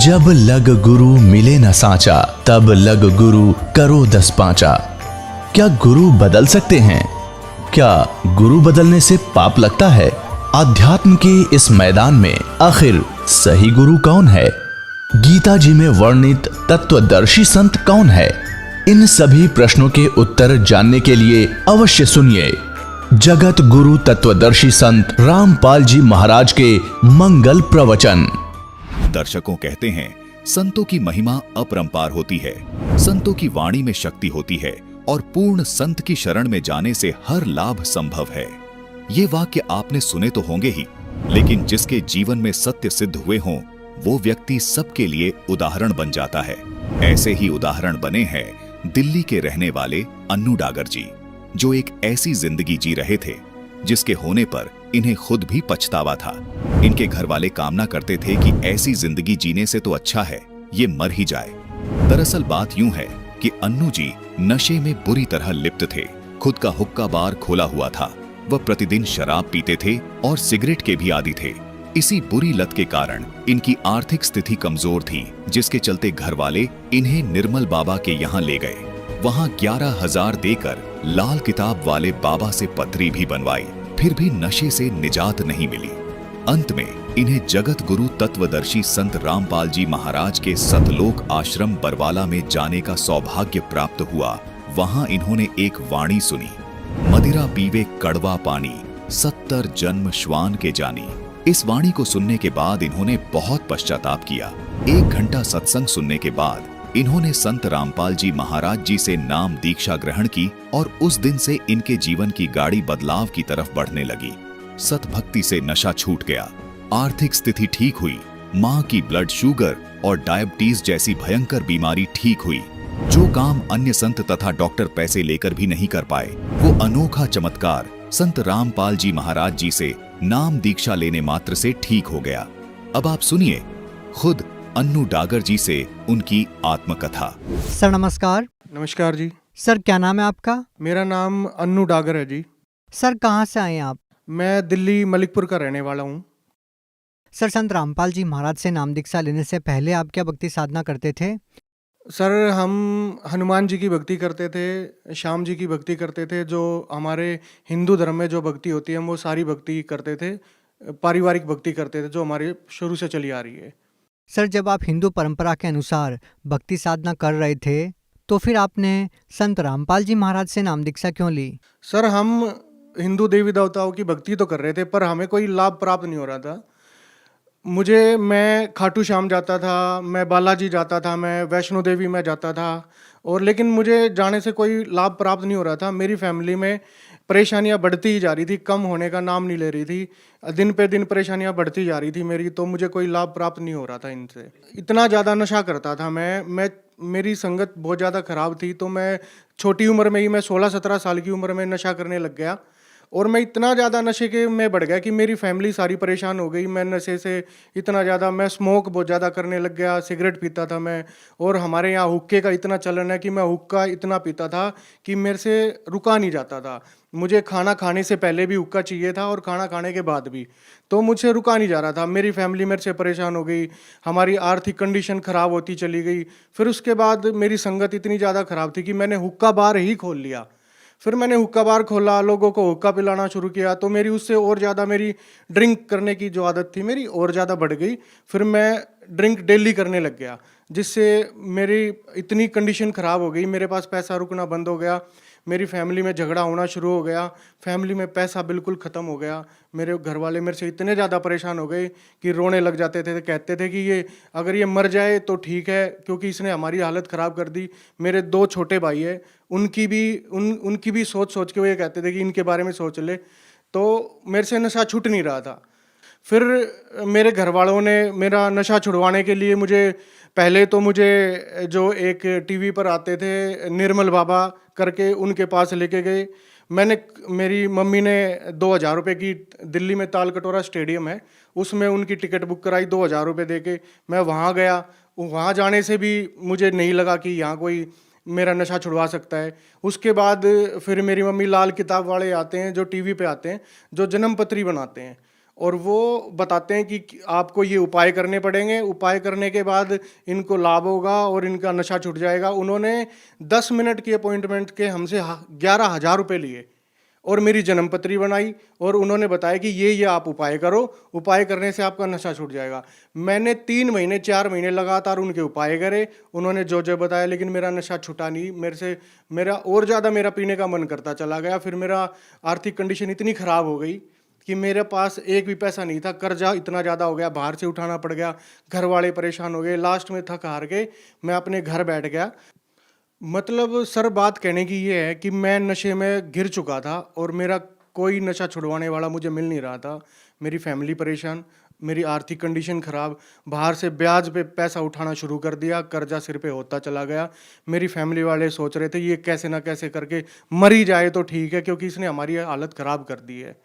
जब लग गुरु मिले न साचा, तब लग गुरु करो 10 पांचा। क्या गुरु बदल सकते हैं? क्या गुरु बदलने से पाप लगता है? आध्यात्म के इस मैदान में आखिर सही गुरु कौन है? गीता जी में वर्णित तत्वदर्शी संत कौन है? इन सभी प्रश्नों के उत्तर जानने के लिए अवश्य सुनिए जगत गुरु तत्वदर्शी संत रामपाल जी महाराज के मंगल प्रवचन। दर्शकों कहते हैं, संतों की महिमा अपरंपार होती है, संतों की वाणी में शक्ति होती है और पूर्ण संत की शरण में जाने से हर लाभ संभव है। ये वाक्य आपने सुने तो होंगे ही, लेकिन जिसके जीवन में सत्य सिद्ध हुए हों, वो व्यक्ति सबके लिए उदाहरण बन जाता है। ऐसे ही उदाहरण बने हैं दिल्ली के रहने वाले अन्नू डागर जी, जो एक ऐसी जिंदगी जी रहे थे जिसके होने पर इन्हें खुद भी पछतावा था। इनके घर वाले कामना करते थे कि ऐसी जिंदगी जीने से तो अच्छा है ये मर ही जाए। दरअसल बात यूं है कि अन्नू जी नशे में बुरी तरह लिप्त थे। खुद का हुक्का बार खोला हुआ था। वह प्रतिदिन शराब पीते थे और सिगरेट के भी आदी थे। इसी बुरी लत के कारण इनकी आर्थिक स्थिति कमजोर थी, जिसके चलते घर वाले इन्हें निर्मल बाबा के यहाँ ले गए। वहाँ 11,000 देकर लाल किताब वाले बाबा से पत्री भी बनवाई, फिर भी नशे से निजात नहीं मिली। अंत में इन्हें जगत गुरु तत्वदर्शी संत रामपाल जी महाराज के सतलोक आश्रम बरवाला में जाने का सौभाग्य प्राप्त हुआ। वहां इन्होंने एक वाणी सुनी, मदिरा पीवे कड़वा पानी, 70 जन्म श्वान के जानी। इस वाणी को सुनने के बाद इन्होंने बहुत पश्चाताप किया। 1 घंटा सत्संग सुनने के बाद इन्होंने संत रामपाल जी महाराज जी से नाम दीक्षा ग्रहण की और उस दिन से इनके जीवन की गाड़ी बदलाव की तरफ बढ़ने लगी। सतभक्ति से नशा छूट गया, आर्थिक स्थिति ठीक हुई, मां की ब्लड शुगर और डायबिटीज जैसी भयंकर बीमारी ठीक हुई। जो काम अन्य संत तथा डॉक्टर पैसे लेकर भी नहीं कर पाए, वो अनोखा चमत्कार संत रामपाल जी महाराज जी से नाम दीक्षा लेने मात्र से ठीक हो गया। अब आप सुनिए खुद अन्नू डागर जी से उनकी आत्मकथा। सर नमस्कार। नमस्कार जी। सर क्या नाम है आपका? मेरा नाम अन्नू डागर है जी। सर कहाँ से आए हैं आप? मैं दिल्ली मलिकपुर का रहने वाला हूँ। सर संत रामपाल जी महाराज से नाम दीक्षा लेने से पहले आप क्या भक्ति साधना करते थे? सर हम हनुमान जी की भक्ति करते थे, श्याम जी की भक्ति करते थे। जो हमारे हिंदू धर्म में जो भक्ति होती है हम वो सारी भक्ति करते थे। पारिवारिक भक्ति करते थे जो हमारे शुरू से चली आ रही है। सर जब आप हिंदू परंपरा के अनुसार भक्ति साधना कर रहे थे तो फिर आपने संत रामपाल जी महाराज से नाम दीक्षा क्यों ली? सर हम हिंदू देवी देवताओं की भक्ति तो कर रहे थे पर हमें कोई लाभ प्राप्त नहीं हो रहा था। मैं खाटू श्याम जाता था, मैं बालाजी जाता था, मैं वैष्णो देवी में जाता था और लेकिन मुझे जाने से कोई लाभ प्राप्त नहीं हो रहा था। मेरी फैमिली में परेशानियां बढ़ती ही जा रही थी, कम होने का नाम नहीं ले रही थी। दिन पे दिन परेशानियां बढ़ती जा रही थी मेरी, तो मुझे कोई लाभ प्राप्त नहीं हो रहा था इनसे। इतना ज़्यादा नशा करता था मैं मेरी संगत बहुत ज़्यादा ख़राब थी, तो मैं छोटी उम्र में ही मैं 16-17 साल की उम्र में नशा करने लग गया और मैं इतना ज़्यादा नशे के में बढ़ गया कि मेरी फैमिली सारी परेशान हो गई। मैं नशे से इतना ज़्यादा, मैं स्मोक बहुत ज़्यादा करने लग गया, सिगरेट पीता था मैं। और हमारे यहाँ हुक्के का इतना चलन है कि मैं हुक्का इतना पीता था कि मेरे से रुका नहीं जाता था। मुझे खाना खाने से पहले भी हुक्का चाहिए था और खाना खाने के बाद भी, तो मुझसे रुका नहीं जा रहा था। मेरी फैमिली मेरे से परेशान हो गई, हमारी आर्थिक कंडीशन ख़राब होती चली गई। फिर उसके बाद मेरी संगत इतनी ज़्यादा ख़राब थी कि मैंने हुक्का बार ही खोल लिया। फिर मैंने हुक्का बार खोला, लोगों को हुक्का पिलाना शुरू किया, तो मेरी उससे और ज़्यादा मेरी ड्रिंक करने की जो आदत थी मेरी और ज़्यादा बढ़ गई। फिर मैं ड्रिंक डेली करने लग गया, जिससे मेरी इतनी कंडीशन ख़राब हो गई, मेरे पास पैसा रुकना बंद हो गया, मेरी फैमिली में झगड़ा होना शुरू हो गया, फैमिली में पैसा बिल्कुल ख़त्म हो गया। मेरे घर वाले मेरे से इतने ज़्यादा परेशान हो गए कि रोने लग जाते थे, कहते थे कि ये अगर ये मर जाए तो ठीक है, क्योंकि इसने हमारी हालत ख़राब कर दी। मेरे 2 छोटे भाई है, उनकी भी सोच के वो ये कहते थे कि इनके बारे में सोच ले। तो मेरे से नशा छूट नहीं रहा था। फिर मेरे घर वालों ने मेरा नशा छुड़वाने के लिए पहले तो मुझे जो एक टीवी पर आते थे निर्मल बाबा करके, उनके पास लेके गए। मेरी मम्मी ने 2,000 रुपये की, दिल्ली में ताल कटोरा स्टेडियम है, उसमें उनकी टिकट बुक कराई 2,000 रुपये दे के। मैं वहाँ गया, वहाँ जाने से भी मुझे नहीं लगा कि यहाँ कोई मेरा नशा छुड़वा सकता है। उसके बाद फिर मेरी मम्मी लाल किताब वाले आते हैं जो टीवी पे आते हैं, जो जन्म पत्री बनाते हैं, और वो बताते हैं कि आपको ये उपाय करने पड़ेंगे, उपाय करने के बाद इनको लाभ होगा और इनका नशा छूट जाएगा। उन्होंने 10 मिनट की अपॉइंटमेंट के हमसे 11,000 रुपये लिए और मेरी जन्मपत्री बनाई और उन्होंने बताया कि ये आप उपाय करो, उपाय करने से आपका नशा छूट जाएगा। मैंने 3 महीने 4 महीने लगातार उनके उपाय करे, उन्होंने जो जो बताया, लेकिन मेरा नशा छूटा नहीं। मेरा और ज़्यादा मेरा पीने का मन करता चला गया। फिर मेरा आर्थिक कंडीशन इतनी ख़राब हो गई कि मेरे पास एक भी पैसा नहीं था, कर्जा इतना ज़्यादा हो गया, बाहर से उठाना पड़ गया, घर वाले परेशान हो गए। लास्ट में थक हार के मैं अपने घर बैठ गया। मतलब सर, बात कहने की ये है कि मैं नशे में गिर चुका था और मेरा कोई नशा छुड़वाने वाला मुझे मिल नहीं रहा था। मेरी फैमिली परेशान, मेरी आर्थिक कंडीशन ख़राब, बाहर से ब्याज पे पैसा उठाना शुरू कर दिया, कर्जा सिर पे होता चला गया। मेरी फैमिली वाले सोच रहे थे ये कैसे ना कैसे करके मर ही जाए तो ठीक है, क्योंकि इसने हमारी हालत ख़राब कर दी है।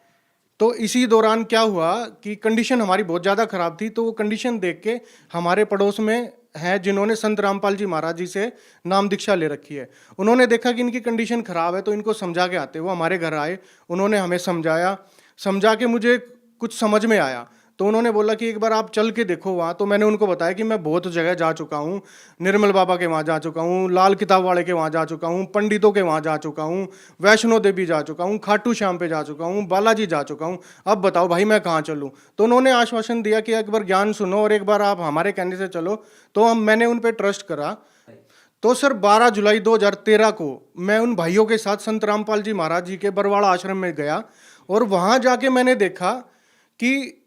तो इसी दौरान क्या हुआ कि कंडीशन हमारी बहुत ज़्यादा ख़राब थी, तो वो कंडीशन देख के हमारे पड़ोस में हैं जिन्होंने संत रामपाल जी महाराज जी से नाम दीक्षा ले रखी है, उन्होंने देखा कि इनकी कंडीशन ख़राब है तो इनको समझा के आते। वो हमारे घर आए, उन्होंने हमें समझा के मुझे कुछ समझ में आया। तो उन्होंने बोला कि एक बार आप चल के देखो वहाँ। तो मैंने उनको बताया कि मैं बहुत जगह जा चुका हूँ, निर्मल बाबा के वहाँ जा चुका हूँ, लाल किताब वाले के वहाँ जा चुका हूँ, पंडितों के वहाँ जा चुका हूँ, वैष्णो देवी जा चुका हूँ, खाटू श्याम पे जा चुका हूँ, बालाजी जा चुका हूँ, अब बताओ भाई मैं कहाँ चलूँ। तो उन्होंने आश्वासन दिया कि एक बार ज्ञान सुनो और एक बार आप हमारे कहने से चलो। तो मैंने उन पर ट्रस्ट करा। तो सर 12 जुलाई 2013 को मैं उन भाइयों के साथ संत रामपाल जी महाराज जी के बरवाड़ा आश्रम में गया और वहाँ जाके मैंने देखा कि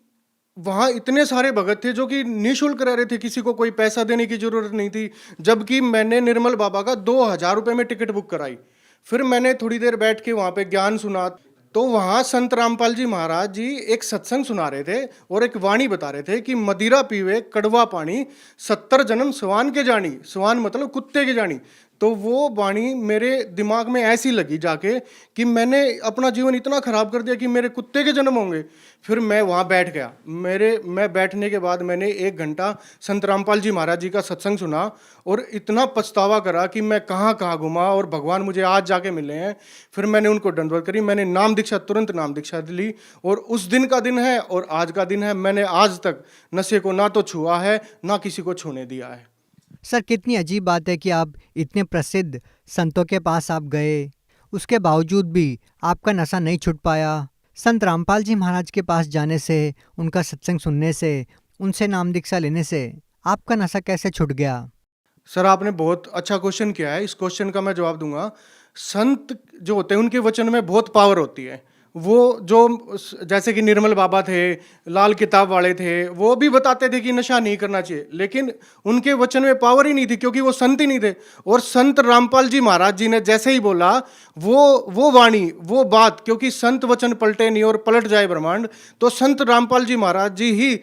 वहाँ इतने सारे भगत थे जो कि निःशुल्क रह रहे थे, किसी को कोई पैसा देने की जरूरत नहीं थी। जबकि मैंने निर्मल बाबा का 2,000 रुपये में टिकट बुक कराई। फिर मैंने थोड़ी देर बैठ के वहाँ पे ज्ञान सुना। तो वहाँ संत रामपाल जी महाराज जी एक सत्संग सुना रहे थे और एक वाणी बता रहे थे कि मदिरा पीवे कड़वा पानी 70 जन्म स्वान के जानी। स्वान मतलब कुत्ते के जानी। तो वो वाणी मेरे दिमाग में ऐसी लगी जाके कि मैंने अपना जीवन इतना ख़राब कर दिया कि मेरे कुत्ते के जन्म होंगे। फिर मैं वहाँ बैठ गया। मैं बैठने के बाद मैंने 1 घंटा संत रामपाल जी महाराज जी का सत्संग सुना और इतना पछतावा करा कि मैं कहाँ कहाँ घुमा और भगवान मुझे आज जाके मिले हैं। फिर मैंने उनको दंडवत करी, मैंने नाम दीक्षा, तुरंत नाम दीक्षा ली और उस दिन का दिन है और आज का दिन है। मैंने आज तक नशे को ना तो छुआ है ना किसी को छूने दिया है। सर, कितनी अजीब बात है कि आप इतने प्रसिद्ध संतों के पास आप गए, उसके बावजूद भी आपका नशा नहीं छूट पाया। संत रामपाल जी महाराज के पास जाने से, उनका सत्संग सुनने से, उनसे नाम दीक्षा लेने से आपका नशा कैसे छूट गया? सर, आपने बहुत अच्छा क्वेश्चन किया है। इस क्वेश्चन का मैं जवाब दूंगा। संत जो होते हैं उनके वचन में बहुत पावर होती है। वो जो जैसे कि निर्मल बाबा थे, लाल किताब वाले थे, वो भी बताते थे कि नशा नहीं करना चाहिए, लेकिन उनके वचन में पावर ही नहीं थी क्योंकि वो संत ही नहीं थे। और संत रामपाल जी महाराज जी ने जैसे ही बोला वो वाणी, वो बात, क्योंकि संत वचन पलटे नहीं और पलट जाए ब्रह्मांड, तो संत रामपाल जी महाराज जी ही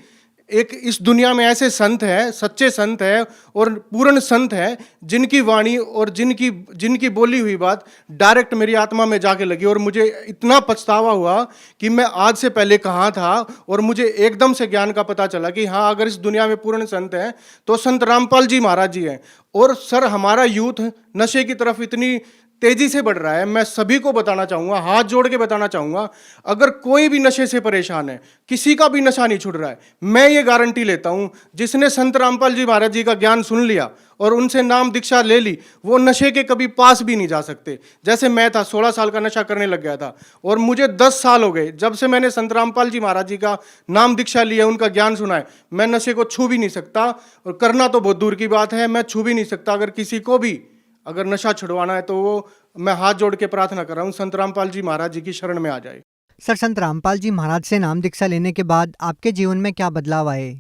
एक इस दुनिया में ऐसे संत हैं, सच्चे संत हैं और पूर्ण संत हैं, जिनकी वाणी और जिनकी बोली हुई बात डायरेक्ट मेरी आत्मा में जाके लगी। और मुझे इतना पछतावा हुआ कि मैं आज से पहले कहाँ था और मुझे एकदम से ज्ञान का पता चला कि हाँ, अगर इस दुनिया में पूर्ण संत हैं तो संत रामपाल जी महाराज जी हैं। और सर, हमारा यूथ नशे की तरफ इतनी तेजी से बढ़ रहा है। मैं सभी को बताना चाहूँगा, हाथ जोड़ के बताना चाहूँगा, अगर कोई भी नशे से परेशान है, किसी का भी नशा नहीं छूट रहा है, मैं ये गारंटी लेता हूँ, जिसने संत रामपाल जी महाराज जी का ज्ञान सुन लिया और उनसे नाम दीक्षा ले ली, वो नशे के कभी पास भी नहीं जा सकते। जैसे मैं था, 16 साल का नशा करने लग गया था और मुझे 10 साल हो गए जब से मैंने संत रामपाल जी महाराज जी का नाम दीक्षा लिया, उनका ज्ञान सुना है। मैं नशे को छू भी नहीं सकता और करना तो बहुत दूर की बात है, मैं छू भी नहीं सकता। अगर किसी को भी अगर नशा छुड़वाना है तो वो मैं हाथ जोड़ के प्रार्थना कर रहा हूँ, संत रामपाल जी महाराज जी की शरण में आ जाए। सर, संत रामपाल जी महाराज से नाम दीक्षा लेने के बाद आपके जीवन में क्या बदलाव आए?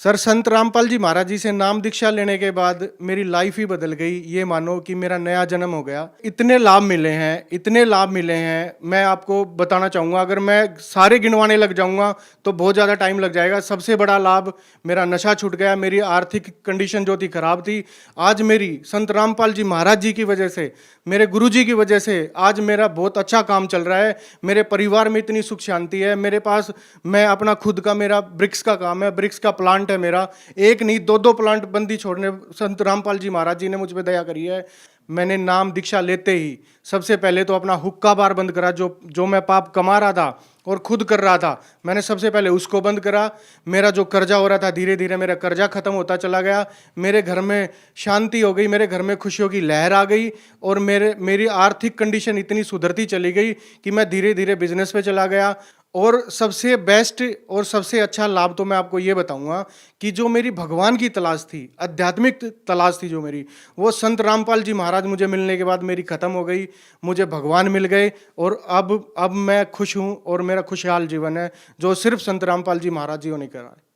सर, संत रामपाल जी महाराज जी से नाम दीक्षा लेने के बाद मेरी लाइफ ही बदल गई। ये मानो कि मेरा नया जन्म हो गया। इतने लाभ मिले हैं, इतने लाभ मिले हैं, मैं आपको बताना चाहूँगा। अगर मैं सारे गिनवाने लग जाऊँगा तो बहुत ज़्यादा टाइम लग जाएगा। सबसे बड़ा लाभ, मेरा नशा छूट गया। मेरी आर्थिक कंडीशन जो थी खराब थी, आज मेरी संत रामपाल जी महाराज जी की वजह से, मेरे गुरु जी की वजह से आज मेरा बहुत अच्छा काम चल रहा है। मेरे परिवार में इतनी सुख शांति है। मेरे पास, मैं अपना खुद का, मेरा ब्रिक्स का काम है, ब्रिक्स का प्लांट है मेरा, एक नहीं 2-2 प्लांट बंदी छोड़ने संत रामपाल जी महाराज जी ने मुझ पे दया करी है। मैंने नाम दीक्षा लेते ही सबसे पहले तो अपना हुक्का बार बंद करा, जो मैं पाप कमा रहा था और खुद कर रहा था, मैंने सबसे पहले उसको बंद करा। मेरा जो कर्जा हो रहा था, धीरे धीरे मेरा कर्जा खत्म होता चला गया। मेरे घर में शांति हो गई, मेरे घर में खुशियों की लहर आ गई और मेरी आर्थिक कंडीशन इतनी सुधरती चली गई कि मैं धीरे धीरे बिजनेस पे चला गया। और सबसे बेस्ट और सबसे अच्छा लाभ तो मैं आपको ये बताऊंगा कि जो मेरी भगवान की तलाश थी, आध्यात्मिक तलाश थी जो मेरी, वो संत रामपाल जी महाराज मुझे मिलने के बाद मेरी ख़त्म हो गई। मुझे भगवान मिल गए और अब मैं खुश हूँ और मेरा खुशहाल जीवन है, जो सिर्फ संत रामपाल जी महाराज जी ने करा है।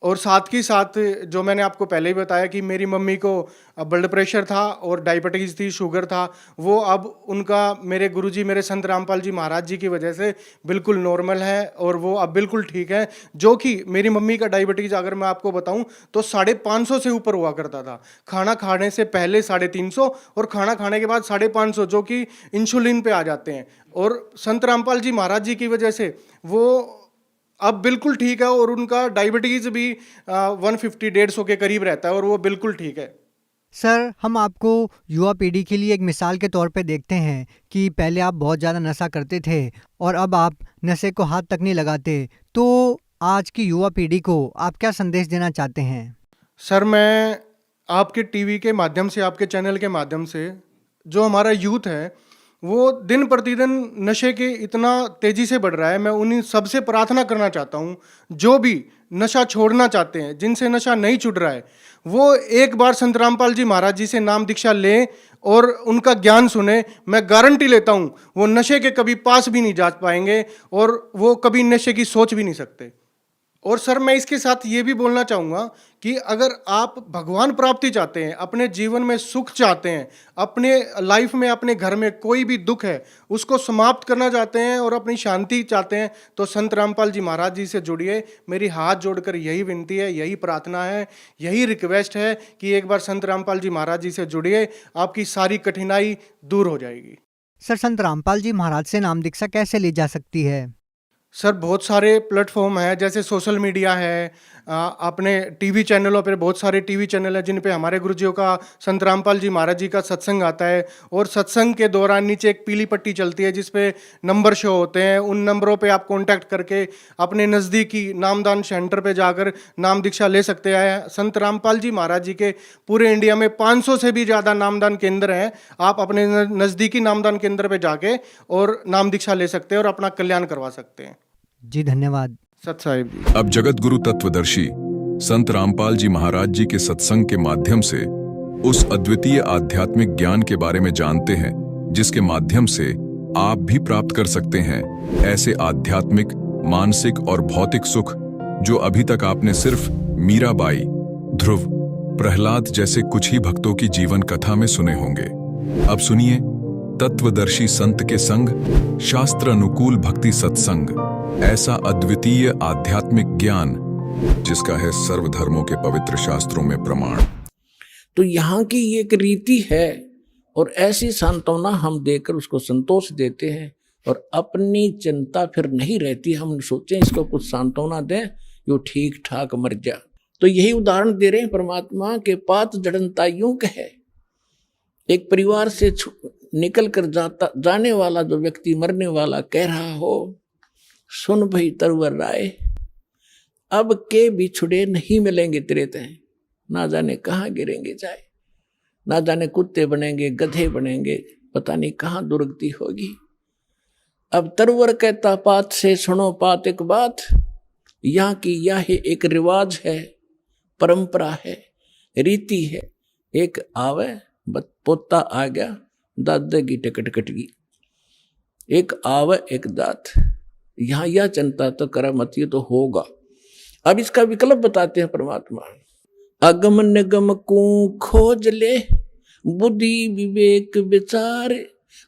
और साथ ही साथ जो मैंने आपको पहले ही बताया कि मेरी मम्मी को ब्लड प्रेशर था और डायबिटीज़ थी, शुगर था, वो अब उनका मेरे गुरुजी, मेरे संत रामपाल जी महाराज जी की वजह से बिल्कुल नॉर्मल है और वो अब बिल्कुल ठीक है। जो कि मेरी मम्मी का डायबिटीज़ अगर मैं आपको बताऊं तो 550 से ऊपर हुआ करता था। खाना खाने से पहले 350 और खाना खाने के बाद 550, जो कि इंसुलिन पे आ जाते हैं। और संत रामपाल जी महाराज जी की वजह से वो अब बिल्कुल ठीक है और उनका डायबिटीज़ भी 150-150 के करीब रहता है और वो बिल्कुल ठीक है। सर, हम आपको युवा पीढ़ी के लिए एक मिसाल के तौर पे देखते हैं कि पहले आप बहुत ज़्यादा नशा करते थे और अब आप नशे को हाथ तक नहीं लगाते, तो आज की युवा पीढ़ी को आप क्या संदेश देना चाहते हैं? सर, मैं आपके टीवी के माध्यम से, आपके चैनल के माध्यम से, जो हमारा यूथ है वो दिन प्रतिदिन नशे के इतना तेज़ी से बढ़ रहा है, मैं उन्हीं सबसे प्रार्थना करना चाहता हूँ जो भी नशा छोड़ना चाहते हैं, जिनसे नशा नहीं छूट रहा है, वो एक बार संत रामपाल जी महाराज जी से नाम दीक्षा लें और उनका ज्ञान सुने। मैं गारंटी लेता हूँ वो नशे के कभी पास भी नहीं जा पाएंगे और वो कभी नशे की सोच भी नहीं सकते। और सर, मैं इसके साथ ये भी बोलना चाहूँगा कि अगर आप भगवान प्राप्ति चाहते हैं, अपने जीवन में सुख चाहते हैं, अपने लाइफ में, अपने घर में कोई भी दुख है उसको समाप्त करना चाहते हैं और अपनी शांति चाहते हैं, तो संत रामपाल जी महाराज जी से जुड़िए। मेरी हाथ जोड़कर यही विनती है, यही प्रार्थना है, यही रिक्वेस्ट है कि एक बार संत रामपाल जी महाराज जी से जुड़िए, आपकी सारी कठिनाई दूर हो जाएगी। सर, संत रामपाल जी महाराज से नाम दीक्षा कैसे ली जा सकती है? सर, बहुत सारे प्लेटफॉर्म हैं, जैसे सोशल मीडिया है, अपने टीवी चैनलों पर बहुत सारे टीवी चैनल हैं जिन पे हमारे गुरुजियों का, संत रामपाल जी महाराज जी का सत्संग आता है। और सत्संग के दौरान नीचे एक पीली पट्टी चलती है जिस पे नंबर शो होते हैं, उन नंबरों पे आप कांटेक्ट करके अपने नज़दीकी नामदान सेंटर पे जाकर नाम दीक्षा ले सकते हैं। संत रामपाल जी महाराज जी के पूरे इंडिया में 500 से भी ज़्यादा नामदान केंद्र हैं। आप अपने नज़दीकी नामदान केंद्र पे जाके और नाम दीक्षा ले सकते हैं और अपना कल्याण करवा सकते हैं। जी, धन्यवाद। सत साहिब जी। अब जगत गुरु तत्वदर्शी संत रामपाल जी महाराज जी के सत्संग के माध्यम से उस अद्वितीय आध्यात्मिक ज्ञान के बारे में जानते हैं जिसके माध्यम से आप भी प्राप्त कर सकते हैं ऐसे आध्यात्मिक, मानसिक और भौतिक सुख जो अभी तक आपने सिर्फ मीराबाई, ध्रुव, प्रहलाद जैसे कुछ ही भक्तों की जीवन कथा में सुने होंगे। अब सुनिए तत्वदर्शी संत के संग शास्त्र अनुकूल भक्ति सत्संग, ऐसा अद्वितीय आध्यात्मिक ज्ञान जिसका है सर्वधर्मों के पवित्र शास्त्रों में प्रमाण। तो यहाँ की एक रीति है और ऐसी सांत्वना हम देकर उसको संतोष देते हैं और अपनी चिंता फिर नहीं रहती। हम सोचें इसको कुछ सांत्वना दें, यो ठीक ठाक मर जा। तो यही उदाहरण दे रहे हैं परमात्मा के पात जड़नता यूं कहे। एक परिवार से निकल कर जाने वाला जो व्यक्ति, मरने वाला, कह रहा हो, सुन भई तरवर राय, अब के बिछुड़े नहीं मिलेंगे तेरे तय, ना जाने कहाँ गिरेंगे जाए, ना जाने कुत्ते बनेंगे, गधे बनेंगे, पता नहीं कहाँ दुर्गति होगी। अब तरवर कहता पात से सुनो पात एक बात, यहाँ की यह एक रिवाज है, परंपरा है, रीति है। एक आवे पोता आ गया, दादा की टिकट कट गई, एक आवे एक दात, यहाँ यह चिंता तो करा मत, ये तो होगा। अब इसका विकल्प बताते हैं परमात्मा। अगम निगम को खोज ले, बुद्धि विवेक विचार,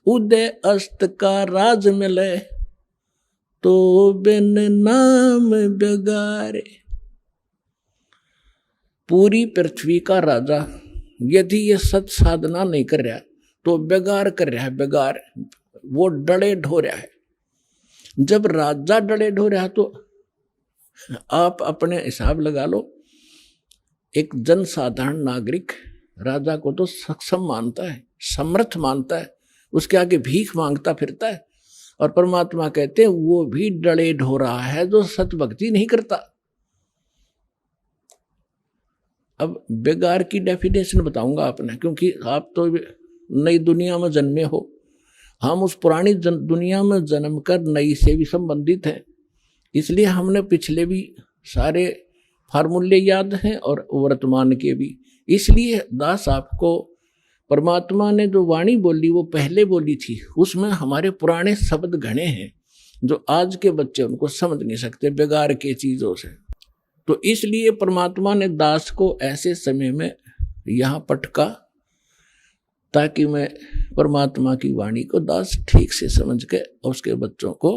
उदय अस्त का राज मिले, तो बिन नाम बेगारे। पूरी पृथ्वी का राजा यदि ये सत साधना नहीं कर रहा तो बेगार कर रहा है, बेगार, वो डले ढो रहा है। जब राजा डले ढो रहा तो आप अपने हिसाब लगा लो, एक जनसाधारण नागरिक राजा को तो सक्षम मानता है, समर्थ मानता है, उसके आगे भीख मांगता फिरता है। और परमात्मा कहते हैं वो भी डले ढो रहा है जो सत भक्ति नहीं करता। अब बेगार की डेफिनेशन बताऊंगा आपने, क्योंकि आप तो नई दुनिया में जन्मे हो, हम उस पुरानी दुनिया में जन्म कर नई से भी संबंधित हैं, इसलिए हमने पिछले भी सारे फार्मूले याद हैं और वर्तमान के भी। इसलिए दास आपको परमात्मा ने जो वाणी बोली वो पहले बोली थी, उसमें हमारे पुराने शब्द घने हैं जो आज के बच्चे उनको समझ नहीं सकते बेगार के चीजों से। तो इसलिए परमात्मा ने दास को ऐसे समय में यहाँ पटका ताकि मैं परमात्मा की वाणी को दास ठीक से समझ के उसके बच्चों को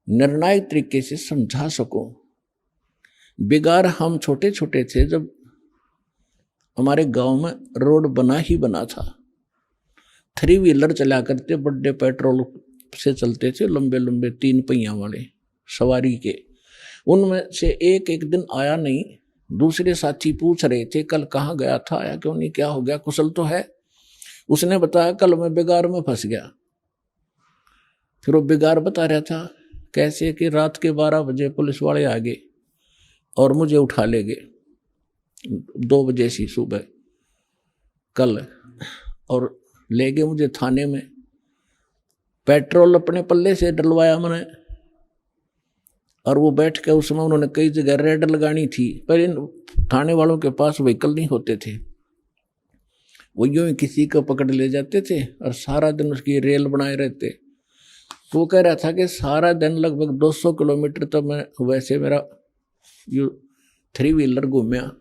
निर्णायक तरीके से समझा सकूं। बेगार हम छोटे छोटे थे जब हमारे गांव में रोड बना ही बना था, 3 व्हीलर चला करते, बड़े पेट्रोल से चलते थे, लंबे लंबे 3 पहिया वाले सवारी के। उनमें से एक दिन आया नहीं, दूसरे साथी पूछ रहे थे कल कहाँ गया था, आया क्यों नहीं, क्या हो गया, कुशल तो है। उसने बताया कल मैं बेगार में फंस गया। फिर वो बेगार बता रहा था कैसे कि रात के 12 बजे पुलिस वाले आ गए और मुझे उठा ले गए 2 बजे सी सुबह कल, और ले गए मुझे थाने में। पेट्रोल अपने पल्ले से डलवाया मैंने, और वो बैठ के उसमें उन्होंने कई जगह रेड लगानी थी, पर इन थाने वालों के पास व्हीकल नहीं होते थे, वो यूं ही किसी को पकड़ ले जाते थे और सारा दिन उसकी रेल बनाए रहते। तो वो कह रहा था कि सारा दिन लगभग 200 किलोमीटर तो मैं वैसे मेरा यू 3 व्हीलर घूमया,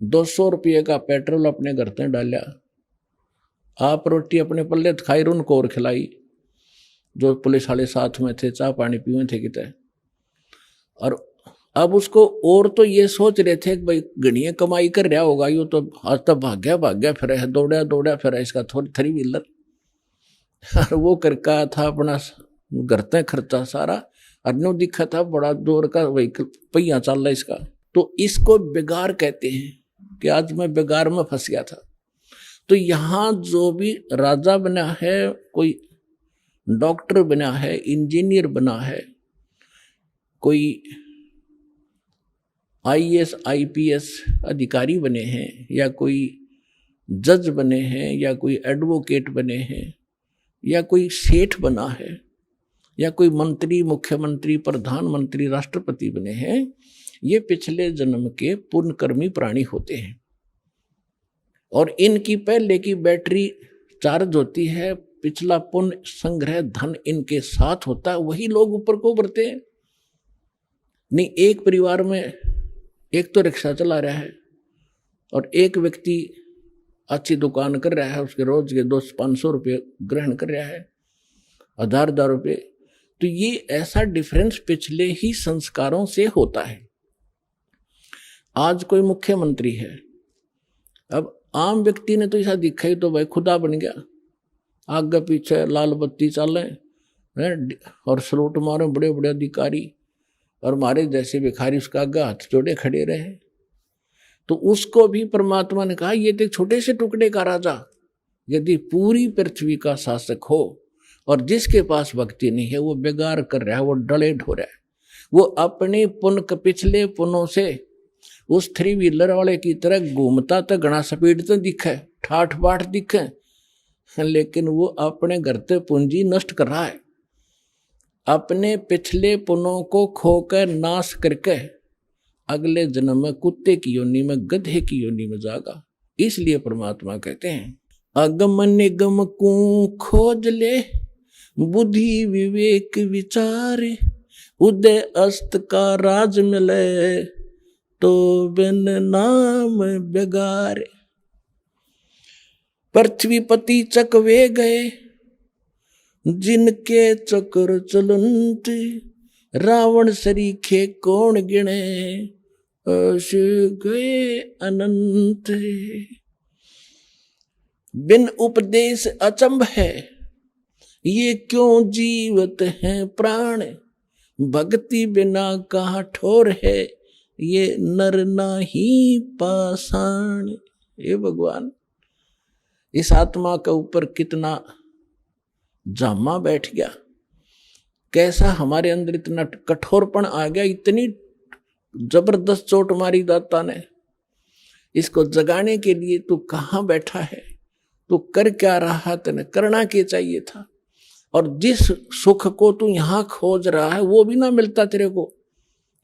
200 रुपये का पेट्रोल अपने घर से डाला, आप रोटी अपने पल्ले खाई, उनको और खिलाई जो पुलिस वाले साथ में थे, चाय पानी पीवे थे कितने। और अब उसको और तो ये सोच रहे थे कि भाई गणिया कमाई कर रहा होगा, यो तो आज तक भाग्या फिर है, दौड़ा फिर है इसका 3 व्हीलर, और वो करका था अपना घर तय खर्चा सारा, और नो दिखा था बड़ा जोर का व्हीकल पहिया चल रहा इसका। तो इसको बेगार कहते हैं कि आज मैं बेगार में फंस गया था। तो यहाँ जो भी राजा बना है, कोई डॉक्टर बना है, इंजीनियर बना है, कोई IAS IPS अधिकारी बने हैं, या कोई जज बने हैं, या कोई एडवोकेट बने हैं, या कोई सेठ बना है, या कोई मंत्री, मुख्यमंत्री, प्रधानमंत्री, राष्ट्रपति बने हैं, ये पिछले जन्म के पुण्यकर्मी प्राणी होते हैं। और इनकी पहले की बैटरी चार्ज होती है, पिछला पुण्य संग्रह धन इनके साथ होता है, वही लोग ऊपर को बढ़ते हैं। नहीं, एक परिवार में एक तो रिक्शा चला रहा है और एक व्यक्ति अच्छी दुकान कर रहा है, उसके रोज के 200-500 रुपये ग्रहण कर रहा है, 1000 रुपये। तो ये ऐसा डिफरेंस पिछले ही संस्कारों से होता है। आज कोई मुख्यमंत्री है, अब आम व्यक्ति ने तो ऐसा दिखा ही तो भाई खुदा बन गया, आगे पीछे लाल बत्ती चले और सलूट मारे बड़े बड़े अधिकारी, और हमारे जैसे भिखारी उसका आगे हाथ जोड़े खड़े रहे। तो उसको भी परमात्मा ने कहा ये तो छोटे से टुकड़े का राजा यदि पूरी पृथ्वी का शासक हो, और जिसके पास भक्ति नहीं है वो बेगार कर रहा है, वो डले ढो रहा है, वो अपने पुण्य पिछले पुण्यों से उस 3 व्हीलर वाले की तरह घूमता तो घना स्पीड तो दिखे, ठाठ बाट दिखे, लेकिन वो अपने घर से पूंजी नष्ट कर रहा है, अपने पिछले पुण्यों को खोकर नाश करके अगले जन्म में कुत्ते की योनि में, गधे की योनि में जागा। इसलिए परमात्मा कहते हैं अगम निगम को खोज ले, बुद्धि विवेक विचार, उदय अस्त का राज मिले, तो बिन नाम बेगार। पृथ्वीपति चकवे गए, जिनके चक्र चलंत, रावण सरीखे कौन गिने, अश गए अनंत। बिन उपदेश अचंभ है, ये क्यों जीवत हैं प्राण, भक्ति बिना कहाँ ठोर है, ये नर नाही पाषाण। ये भगवान इस आत्मा के ऊपर कितना जामा बैठ गया, कैसा हमारे अंदर इतना कठोरपन आ गया, इतनी जबरदस्त चोट मारी दाता ने। इसको जगाने के लिए तू कहाँ बैठा है, तू कर क्या रहा, तेने करना क्या चाहिए था। और जिस सुख को तू यहाँ खोज रहा है वो भी ना मिलता तेरे को,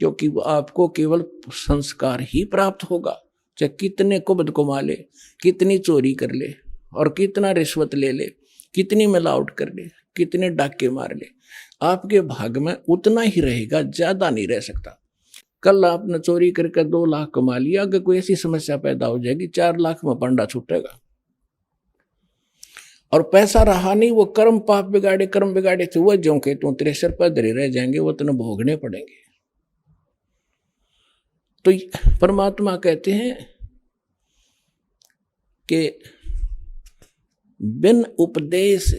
क्योंकि वो आपको केवल संस्कार ही प्राप्त होगा। चाहे कितने कुबद कमा ले, कितनी चोरी कर ले, और कितना रिश्वत ले ले, कितनी मिलावट कर ले, कितने डाके मार ले, आपके भाग में उतना ही रहेगा, ज्यादा नहीं रह सकता। कल आपने चोरी करके 2 लाख कमा लिया, अगर कोई ऐसी समस्या पैदा हो जाएगी 4 लाख में पंडा छूटेगा। और पैसा रहा नहीं, वो कर्म पाप बिगाड़े, कर्म बिगाड़े थे वो जो के तू तेरे सिर पर धरे रह जाएंगे, वो तेने भोगने पड़ेंगे। तो परमात्मा कहते हैं कि बिन उपदेश,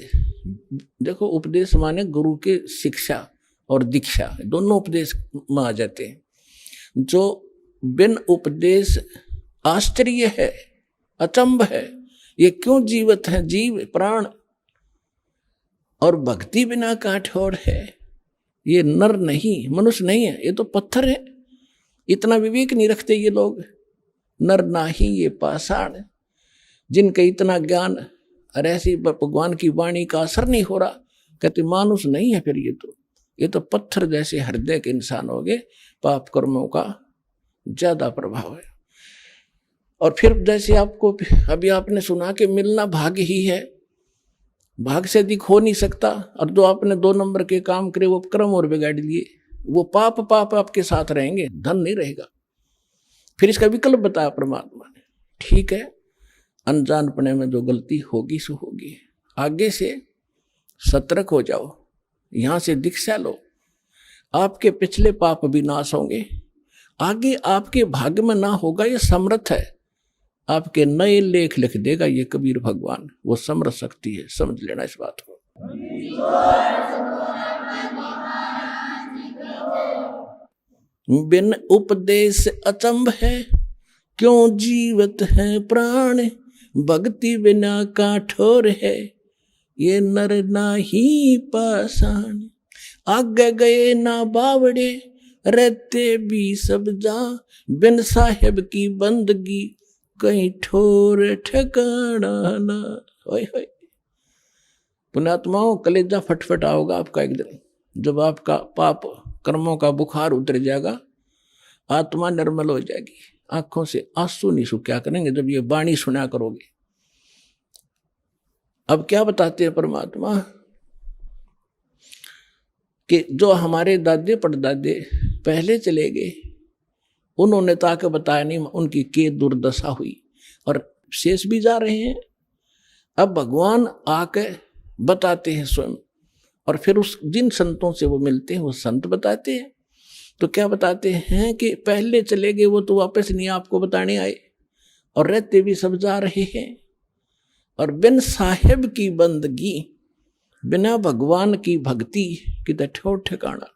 देखो उपदेश माने गुरु के शिक्षा और दीक्षा, दोनों उपदेश में आ जाते हैं। जो बिन उपदेश आश्चर्य है, अचंभ है, ये क्यों जीवित है, जीव प्राण, और भक्ति बिना काठोर है, ये नर नहीं, मनुष्य नहीं है, ये तो पत्थर है। इतना विवेक नहीं रखते ये लोग, नर नाही ये पाषाण, जिनका इतना ज्ञान और ऐसी भगवान की वाणी का असर नहीं हो रहा, कहते मानुष नहीं है फिर ये तो पत्थर जैसे हृदय के इंसान हो गए, पाप कर्मों का ज्यादा प्रभाव है। और फिर जैसे आपको अभी आपने सुना कि मिलना भाग्य ही है, भाग से अधिक हो नहीं सकता, और जो आपने 2 नंबर के काम करे वो कर्म और बिगाड़ लिए, वो पाप आपके साथ रहेंगे, धन नहीं रहेगा। फिर इसका विकल्प बताया परमात्मा ने, ठीक है अनजानपने में जो गलती होगी सो होगी, आगे से सतर्क हो जाओ, यहां से दीक्षा लो, आपके पिछले पाप भी नाश होंगे, आगे आपके भाग्य में ना होगा, ये समर्थ है, आपके नए लेख लिख देगा ये कबीर भगवान, वो समर्थ शक्ति है, समझ लेना इस बात को। बिन उपदेश अचंभ है, क्यों जीवित है प्राण, भक्ति बिना काठोर है, ये नर नाही पाषाण। आगे गए ना बावड़े, रहते भी सब जा, बिन साहेब की बंदगी, कहीं ठोर ठिकाना ना। होय होय पुण्यात्माओं, कलेजा फटफटा होगा आपका एक दिन, जब आपका पाप कर्मों का बुखार उतर जाएगा, आत्मा निर्मल हो जाएगी, आंखों से आंसू नहीं सूख्या करेंगे जब ये वाणी सुना करोगे। अब क्या बताते हैं परमात्मा कि जो हमारे दादे परदादे पहले चले गए, उन्होंने ताके बताया नहीं उनकी के दुर्दशा हुई, और शेष भी जा रहे हैं। अब भगवान आके बताते हैं स्वयं, और फिर उस जिन संतों से वो मिलते हैं वो संत बताते हैं। तो क्या बताते हैं कि पहले चले गए वो तो वापस नहीं आपको बताने आए, और रहते भी सब जा रहे हैं, और बिन साहेब की बंदगी, बिना भगवान की भक्ति की ठोर ठिकाना।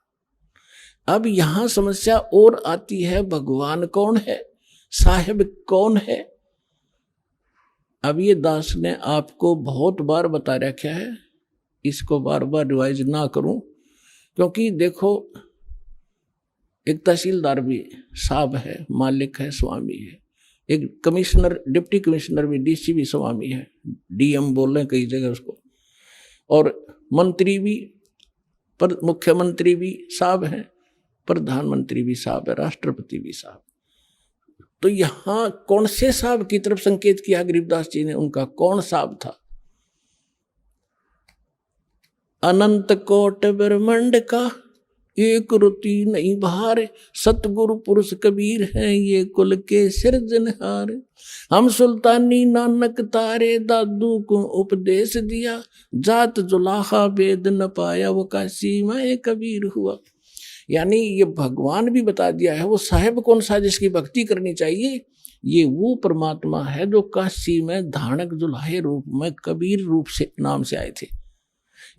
अब यहां समस्या और आती है, भगवान कौन है, साहेब कौन है। अब ये दास ने आपको बहुत बार बता रखा है, इसको बार बार रिवाइज ना करूं, क्योंकि देखो एक तहसीलदार भी साहब है, मालिक है, स्वामी है, एक कमिश्नर, डिप्टी कमिश्नर भी, डीसी भी स्वामी है, डीएम बोल रहे हैं कई जगह उसको, और मंत्री भी, पर मुख्यमंत्री भी साहब हैं, प्रधानमंत्री भी साहब है, राष्ट्रपति भी साहब। तो यहां कौन से साहब की तरफ संकेत किया गरीबदास जी ने, उनका कौन साहब था। अनंत कोट ब्रह्मांड का एक रुति नहीं भार, सतगुरु पुरुष कबीर हैं ये कुल के सिरजनहार। हम सुल्तानी नानक तारे, दादू को उपदेश दिया, जात जुलाहा वेद न पाया, वो काशी में कबीर हुआ। यानी ये भगवान भी बता दिया है वो साहेब कौन सा जिसकी भक्ति करनी चाहिए, ये वो परमात्मा है जो काशी में धानक जुलाहे रूप में कबीर रूप से नाम से आए थे।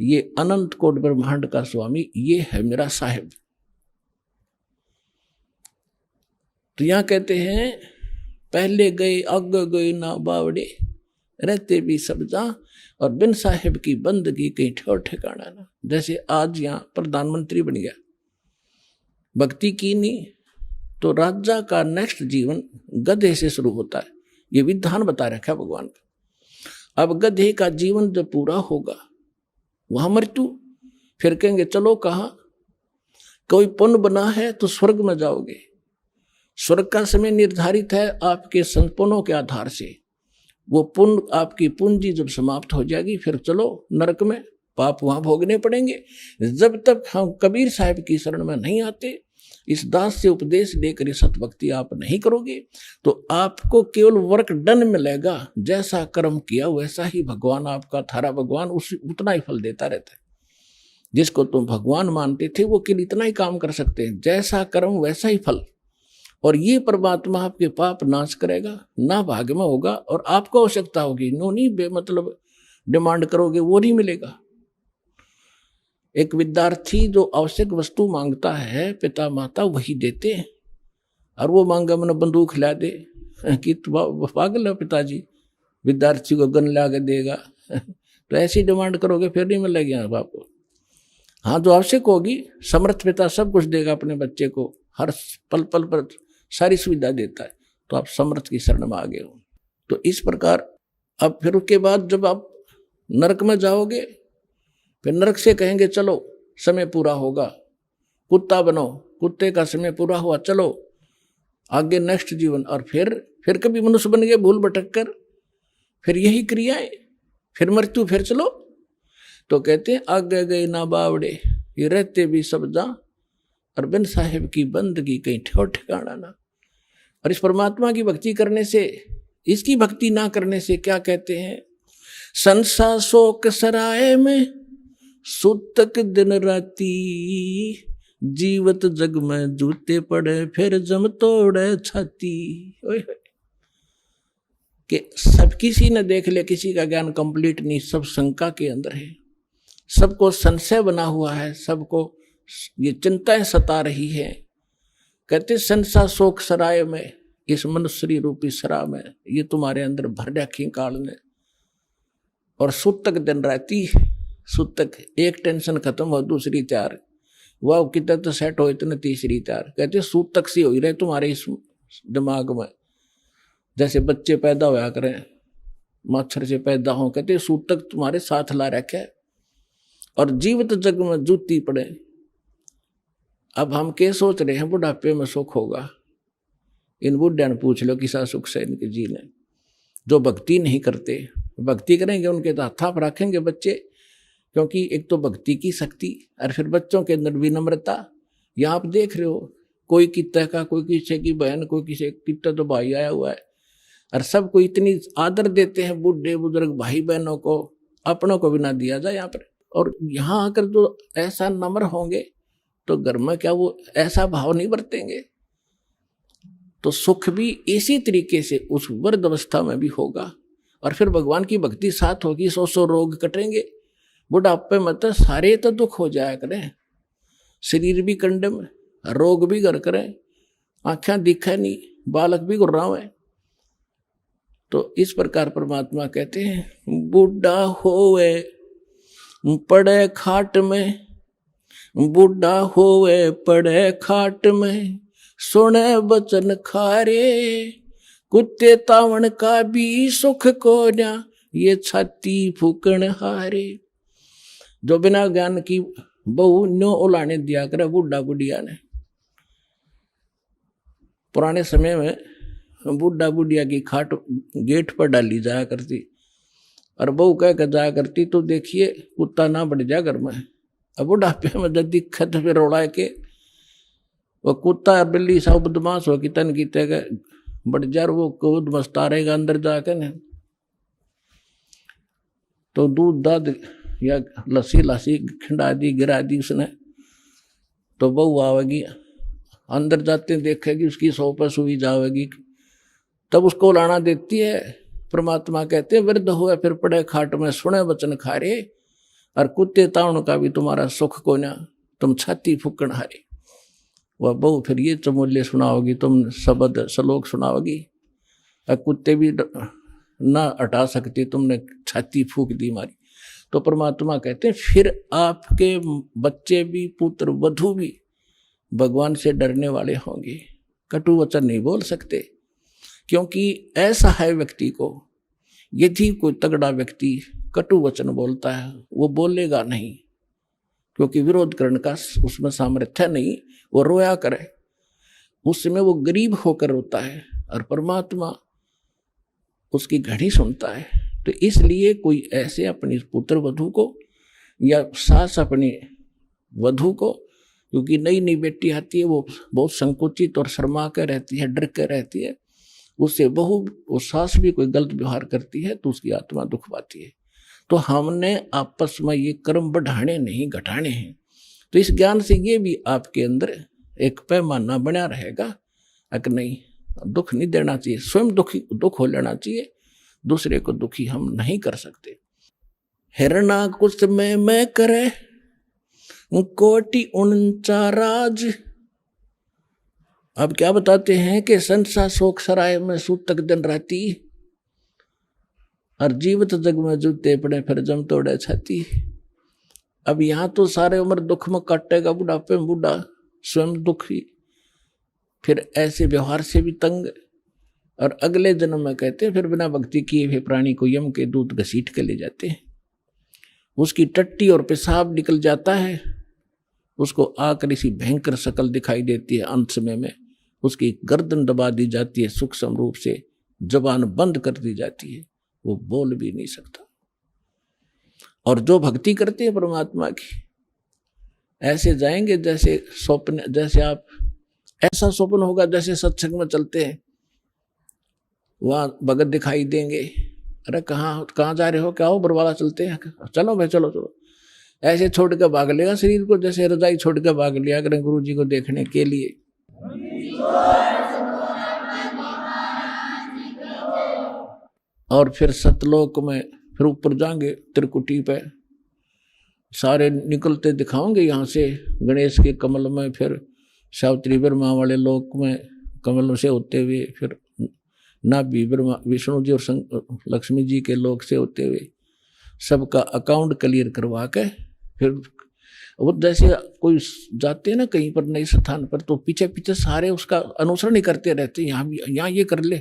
ये अनंत कोट ब्रह्मांड का स्वामी, ये है मेरा साहेब। तो यहां कहते हैं पहले गए आगे गए ना बावड़े, रहते भी सब जहाँ, और बिन साहिब की बंदगी कहीं ठोर ठिकाना ना। जैसे आज यहाँ प्रधानमंत्री बन गया, भक्ति की नहीं तो राजा का नेक्स्ट जीवन गधे से शुरू होता है, ये विधान बता रखा है भगवान का। अब गधे का जीवन जब पूरा होगा वहां मृत्यु, फिर कहेंगे चलो कहाँ, कोई पुण्य बना है तो स्वर्ग में जाओगे। स्वर्ग का समय निर्धारित है आपके संपुणों के आधार से, वो पुण्य आपकी पूंजी जब समाप्त हो जाएगी फिर चलो नरक में, पाप वहां भोगने पड़ेंगे। जब तक हम कबीर साहब की शरण में नहीं आते, इस दास से उपदेश लेकर सतभक्ति आप नहीं करोगे, तो आपको केवल वर्क डन मिलेगा। जैसा कर्म किया वैसा ही भगवान आपका, थारा भगवान उतना ही फल देता रहता है। जिसको तुम भगवान मानते थे वो केवल इतना ही काम कर सकते हैं, जैसा कर्म वैसा ही फल। और ये परमात्मा आपके पाप नाश करेगा, ना भाग्य में होगा, और आपको आवश्यकता होगी नो नहीं बेमतलब डिमांड करोगे वो नहीं मिलेगा। एक विद्यार्थी जो आवश्यक वस्तु मांगता है, पिता माता वही देते हैं, और वो मांगा मैंने बंदूक ला दे कि पागल है पिताजी, विद्यार्थी को गन ला के देगा तो ऐसी डिमांड करोगे फिर नहीं मिलेगी आपको। हाँ, जो आवश्यक होगी, समर्थ पिता सब कुछ देगा अपने बच्चे को, हर पल पल पर सारी सुविधा देता है, तो आप समर्थ की शरण में आ गए हो। तो इस प्रकार अब फिर उसके बाद जब आप नरक में जाओगे, फिर नरक से कहेंगे चलो समय पूरा होगा, कुत्ता बनो, कुत्ते का समय पूरा हुआ, चलो आगे नेक्स्ट जीवन। और फिर कभी मनुष्य बन गए भूल भटक कर, फिर यही क्रियाएं, फिर मृत्यु, फिर चलो। तो कहते हैं आगे गए ना बावड़े, ये रहते भी सब जा, और बिन साहिब की बंदगी कहीं ठोर ठिकाना ना। और इस परमात्मा की भक्ति करने से, इसकी भक्ति ना करने से क्या कहते हैं, संसा शोक सराय में सुतक दिन राती, जीवत जग में जूते पड़े फिर जम तोड़े छाती। कि सब किसी ने देख ले, किसी का ज्ञान कंप्लीट नहीं, सब शंका के अंदर है, सबको संशय बना हुआ है, सबको ये चिंताएं सता रही है। कहते संसा शोक सराय में, इस मनुष्य रूपी सरा में ये तुम्हारे अंदर भर रखी काल ने। और सुतक दिन राती, सुतक एक टेंशन खत्म हो दूसरी तैयार, वह कितना तो सेट हो इतने तीसरी तैयार। कहते सूतक सी हो ही रहे तुम्हारे इस दिमाग में, जैसे बच्चे पैदा होया करें, मच्छर से पैदा हो, कहते सूतक तुम्हारे साथ ला रखे, और जीवित जग में जूती पड़े। अब हम क्या सोच रहे हैं बुढ़ापे में सुख होगा, इन बुढ़िया ने पूछ लो किसा सुख से इनके जीने। जो भक्ति नहीं करते, भक्ति करेंगे उनके तो हाथ आप रखेंगे बच्चे, क्योंकि एक तो भक्ति की शक्ति, और फिर बच्चों के अंदर विनम्रता। यहाँ आप देख रहे हो, कोई कितना का, कोई किसी की बहन, कोई किसी कितना तो भाई आया हुआ है, और सबको इतनी आदर देते हैं, बूढ़े बुजुर्ग भाई बहनों को, अपनों को भी ना दिया जाए यहाँ पर। और यहाँ आकर जो ऐसा नम्र होंगे तो घर में क्या वो ऐसा भाव नहीं बरतेंगे, तो सुख भी इसी तरीके से उस वृद्ध अवस्था में भी होगा। और फिर भगवान की भक्ति साथ होगी, 100 रोग कटेंगे। बुढ़ापे में तो सारे तो दुख हो जाया करें, शरीर भी कंडम, रोग भी घर करें, आँखें दिखे नहीं, बालक भी गुर्राव है। तो इस प्रकार परमात्मा कहते हैं बूढ़ा होवे पड़े खाट में, बूढ़ा होवे पड़े खाट में, सुने वचन खारे, कुत्ते तावण का भी सुख को ना, ये छाती फूकण हारे। जो बिना ज्ञान की बहु न्यो ओलाने दिया करे बूढ़ा बुढ़िया ने। पुराने समय में बूढ़ा बुढ़िया की खाट गेट पर डाली जाया करती, और बहू कह कर जाया करती तो देखिए कुत्ता ना बढ़ जाए घर में। अब बुढ़ापे में जब दिक्कत फिर रोड़ा के वो कुत्ता बिल्ली सब बदमाश हो कि तन की तय बढ़ जा, वो कूद मस्ता रहेगा अंदर जाकर न, तो दूध दाद या लस्सी लस्सी खिंडा दी गिरा दी उसने, तो बहू आवेगी, अंदर जाते देखेगी उसकी सौ पर सुई जावेगी, तब उसको लाना देती है। परमात्मा कहते हैं वृद्ध हुए फिर पड़े खाट में, सुने वचन खारे, और कुत्ते ताउन का भी तुम्हारा सुख को ना, तुम छाती फूकण हारे। वह बहू फिर ये चमोले सुनाओगी, तुम शब्द श्लोक सुनाओगी, और कुत्ते भी ना हटा सकती, तुमने छाती फूक दी मारी। तो परमात्मा कहते हैं फिर आपके बच्चे भी, पुत्र वधू भी भगवान से डरने वाले होंगे, कटु वचन नहीं बोल सकते। क्योंकि ऐसा है व्यक्ति को, यदि कोई तगड़ा व्यक्ति कटु वचन बोलता है वो बोलेगा नहीं, क्योंकि विरोध करने का उसमें सामर्थ्य नहीं, वो रोया करे, उसमें वो गरीब होकर रोता है और परमात्मा उसकी घड़ी सुनता है। तो इसलिए कोई ऐसे अपनी पुत्र वधू को या सास अपनी वधू को, क्योंकि नई नई बेटी आती है वो बहुत संकुचित और शर्मा कर रहती है, डर कर रहती है, उससे वो सास भी कोई गलत व्यवहार करती है तो उसकी आत्मा दुख पाती है। तो हमने आपस में ये कर्म बढ़ाने नहीं घटाने हैं। तो इस ज्ञान से ये भी आपके अंदर एक पैमाना बना रहेगा कि नहीं, दुख नहीं देना चाहिए, स्वयं दुख हो लेना चाहिए, दूसरे को दुखी हम नहीं कर सकते। हिरणा कुछ में मैं करे कोटि 49 राज। अब क्या बताते हैं कि संसा शोक सराय में सूतक दिन राती, और जीवित जग में जूते पड़े फिर जम तोड़े छाती। अब यहाँ तो सारे उम्र दुख में काटेगा, बुढ़ापे में बूढ़ा, स्वयं दुखी, फिर ऐसे व्यवहार से भी तंग, और अगले जन्म में कहते हैं फिर बिना भक्ति किए हुए प्राणी को यम के दूत घसीट के ले जाते हैं, उसकी टट्टी और पेशाब निकल जाता है, उसको आकर इसी भयंकर शकल दिखाई देती है, अंत समय में उसकी गर्दन दबा दी जाती है, सूक्ष्म रूप से जबान बंद कर दी जाती है, वो बोल भी नहीं सकता। और जो भक्ति करते हैं परमात्मा की, ऐसे जाएंगे जैसे स्वप्न, जैसे आप ऐसा स्वप्न होगा जैसे सत्संग में चलते हैं, वहां भगत दिखाई देंगे, अरे कहाँ जा रहे हो, क्या हो, बरवाला चलते हैं, चलो भाई चलो चलो, ऐसे छोड़ कर भाग लेगा शरीर को, जैसे रजाई छोड़ कर भाग लिया करें गुरु जी को देखने के लिए। और फिर सतलोक में फिर ऊपर जाएंगे त्रिकुटी पे, सारे निकलते दिखाओगे यहाँ से गणेश के कमल में, फिर सावित्री ब्रह्मा वाले लोक में कमल से होते हुए, फिर नाभि ब्रह्मा विष्णु जी और लक्ष्मी जी के लोक से होते हुए सबका अकाउंट क्लियर करवा के फिर वो जैसे कोई जाते हैं ना कहीं पर नए स्थान पर, तो पीछे पीछे सारे उसका अनुसरण ही करते रहते हैं, यहाँ ये कर ले,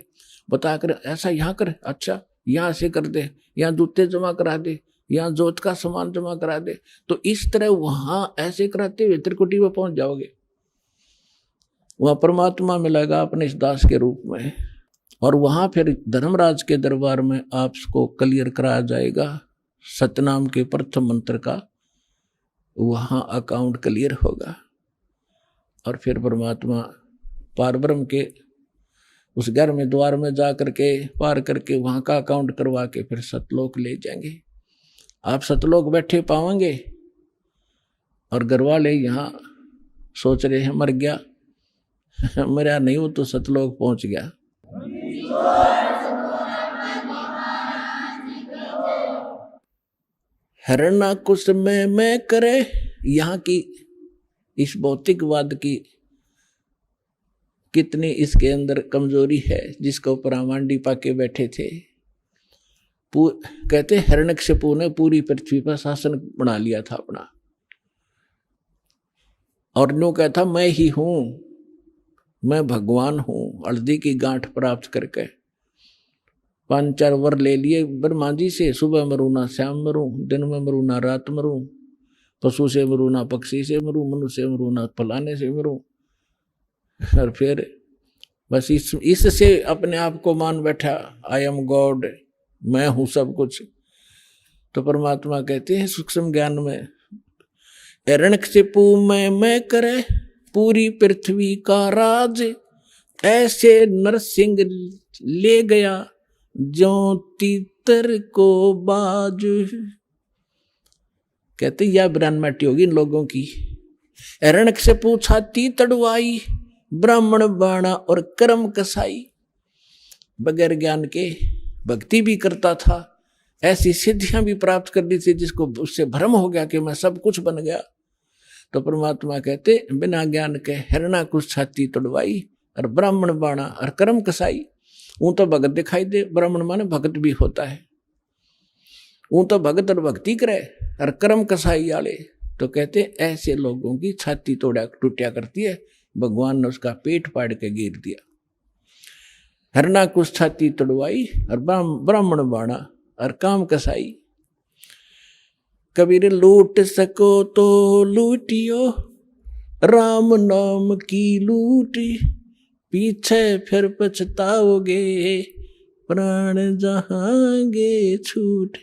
बता कर ऐसा यहाँ कर, अच्छा यहाँ से कर दे, यहाँ जूते जमा करा दे, यहाँ जोत का सामान जमा करा दे। तो इस तरह वहाँ ऐसे कराते हुए त्रिकुटी में पहुंच जाओगे, वहाँ परमात्मा मिलेगा अपने इस दास के रूप में, और वहाँ फिर धर्मराज के दरबार में आपको क्लियर कराया जाएगा सतनाम के प्रथम मंत्र का, वहाँ अकाउंट क्लियर होगा। और फिर परमात्मा पारब्रह्म के उस घर में द्वार में जा करके पार करके वहाँ का अकाउंट करवा के फिर सतलोक ले जाएंगे। आप सतलोक बैठे पाओगे, और घर वाले यहाँ सोच रहे हैं मर गया, मरा नहीं, वो तो सतलोक पहुँच गया। हरना कुछ में मैं करे, यहाँ की इस भौतिकवाद की कितनी इसके अंदर कमजोरी है, जिसको प्रामांडी पाके बैठे थे। कहते हिरण्यकशिपु ने पूरी पृथ्वी पर शासन बना लिया था अपना, और नो कहता मैं ही हूं, मैं भगवान हूं। हल्दी की गांठ प्राप्त करके 5-4 वर ले लिए ब्रह्मा जी से, सुबह मरूँ ना शाम मरूँ, दिन में मरूँ ना रात मरूँ, पशु से मरूँ ना पक्षी से मरूँ, मनुष्य से मरूँ ना फलाने से मरूँ। और फिर बस इससे अपने आप को मान बैठा, आई एम गॉड, मैं हूँ सब कुछ। तो परमात्मा कहते हैं सूक्ष्म ज्ञान में, हिरण्यकशिपु में मैं करे पूरी पृथ्वी का राज, ऐसे नरसिंह ले गया जो तीतर को बाज। कहते यह ब्रह्मटी होगी इन लोगों की। हिरण्यकशिपु छाती तड़वाई, ब्राह्मण बाणा और कर्म कसाई। बगैर ज्ञान के भक्ति भी करता था, ऐसी सिद्धियां भी प्राप्त कर दी थी जिसको उससे भ्रम हो गया कि मैं सब कुछ बन गया। तो परमात्मा कहते बिना ज्ञान के हिरणा कुछ छाती तड़वाई और ब्राह्मण बाणा और कर्म कसाई। वो तो भगत दिखाई दे, ब्राह्मण माने भगत भी होता है, वो तो भगत और भक्ति करे और कर्म कसाई वाले। तो कहते ऐसे लोगों की छाती टूटिया करती है, भगवान ने उसका पेट फाड़ के गिर दिया। हरना कुछ छाती तोड़वाई और ब्राह्मण बाणा और काम कसाई। कबीर लूट सको तो लूटियो, राम नाम की लूटी, पीछे फिर पछताओगे, प्राण जहांगे छूट।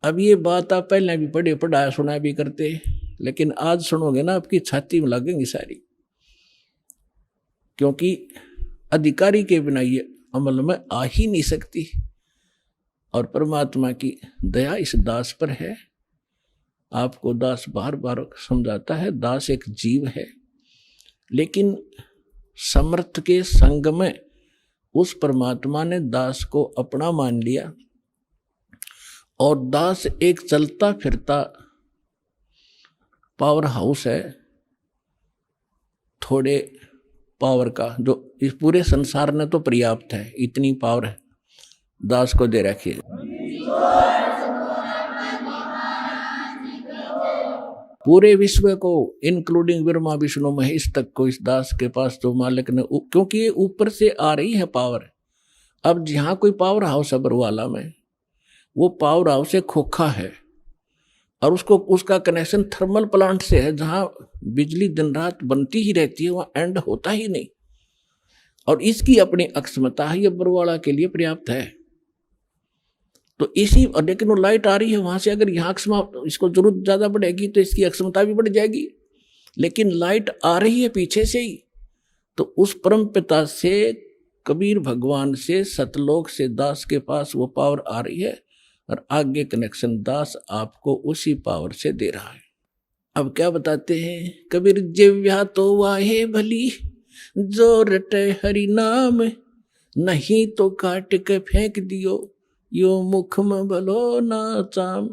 अब ये बात आप पहले भी पढ़ा सुना भी करते, लेकिन आज सुनोगे ना आपकी छाती में लगेंगी सारी, क्योंकि अधिकारी के बिना ये अमल में आ ही नहीं सकती। और परमात्मा की दया इस दास पर है। आपको दास बार बार समझाता है, दास एक जीव है, लेकिन समर्थ के संग में उस परमात्मा ने दास को अपना मान लिया, और दास एक चलता फिरता पावर हाउस है थोड़े पावर का, जो इस पूरे संसार ने तो पर्याप्त है, इतनी पावर है दास को दे रखी है। पूरे विश्व को इंक्लूडिंग ब्रह्मा विष्णु महेश तक को इस दास के पास तो मालिक ने, क्योंकि ये ऊपर से आ रही है पावर। अब जहाँ कोई पावर हाउस है बरवाला में, वो पावर हाउस एक खोखा है और उसका कनेक्शन थर्मल प्लांट से है, जहाँ बिजली दिन रात बनती ही रहती है, वहाँ एंड होता ही नहीं। और इसकी अपनी अक्षमता है, ये बरवाला के लिए पर्याप्त है। तो इसी, लेकिन वो लाइट आ रही है वहाँ से, अगर यहाँ इसको जरूरत ज़्यादा बढ़ेगी तो इसकी अक्षमता भी बढ़ जाएगी, लेकिन लाइट आ रही है पीछे से ही। तो उस परम पिता से, कबीर भगवान से, सतलोक से दास के पास वो पावर आ रही है, और आगे कनेक्शन दास आपको उसी पावर से दे रहा है। अब क्या बताते हैं कबीर, जिव्या तो वाहे भली, जो रटे हरि नाम, नहीं तो काट के फेंक दियो, यो मुख में भलो ना चाम।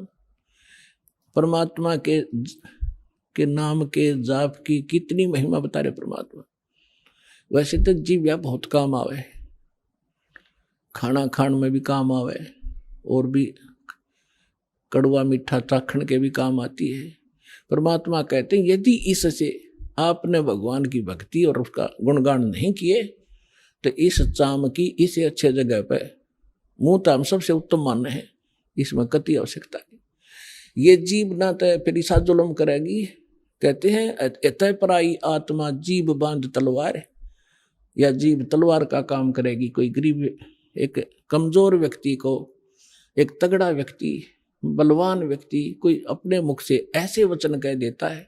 परमात्मा के नाम के जाप की कितनी महिमा बता रहे परमात्मा। वैसे तो जिव्या बहुत काम आवे, खाना खान में भी काम आवे, और भी कड़वा मीठा चाखण के भी काम आती है। परमात्मा कहते हैं यदि इससे आपने भगवान की भक्ति और उसका गुणगान नहीं किए, तो इस चाम की इसे अच्छे जगह पे मुंह तो हम सबसे उत्तम मानने हैं, इसमें कति आवश्यकता नहीं। ये जीव ना तय फिर ईसा जुलम करेगी। कहते हैं एतय पराई आत्मा जीव बांध तलवार, या जीव तलवार का काम करेगी। कोई गरीब, एक कमजोर व्यक्ति को एक तगड़ा व्यक्ति, बलवान व्यक्ति कोई अपने मुख से ऐसे वचन कह देता है,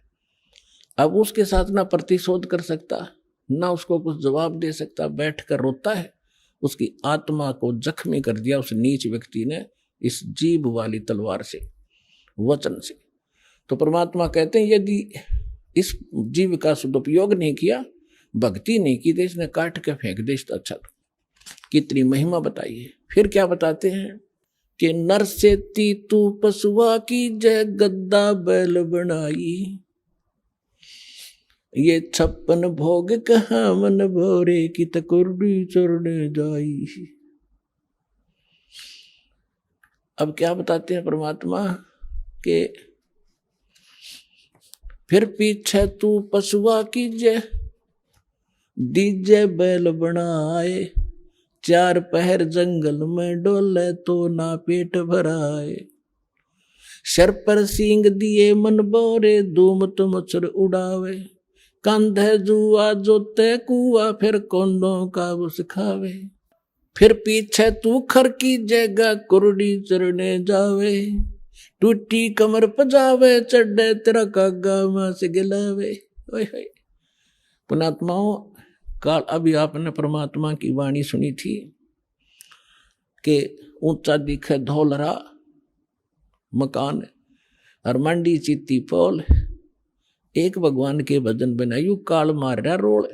अब उसके साथ ना प्रतिशोध कर सकता, ना उसको कुछ जवाब दे सकता, बैठ कर रोता है। उसकी आत्मा को जख्मी कर दिया उस नीच व्यक्ति ने इस जीभ वाली तलवार से, वचन से। तो परमात्मा कहते हैं यदि इस जीव का सदुपयोग नहीं किया, भक्ति नहीं की, तो इसने काट के फेंक दे इसका। अच्छा, कितनी महिमा बताई है। फिर क्या बताते हैं कि नर से तू पशुआ की जय, गद्दा बैल बनाई, ये 56 भोग कहाँ मन भोरे, की तकुर्डी चढ़ने जाई। अब क्या बताते हैं परमात्मा के, फिर पीछे तू पशुआ की जय, डीजे बैल बनाए, 4 पहर जंगल में डोले तो ना पेट भराए, सर पर सींग दिए मन बोरे, धूम तो मच्छर उड़ावे, कंधे जुआ जोते कुआ, फिर कोंडों का बुस खावे, फिर पीछे तू खर की जगह कुर्डी चरने जावे, टूटी कमर पजावे, चढ़े तेरा कागा मां से गिलावे। पुणात्माओं, काल अभी आपने परमात्मा की वाणी सुनी थी कि ऊंचा दिखे धौलरा मकान और मंडी चीती पोल, एक भगवान के भजन बनायु काल मार रहा रोल।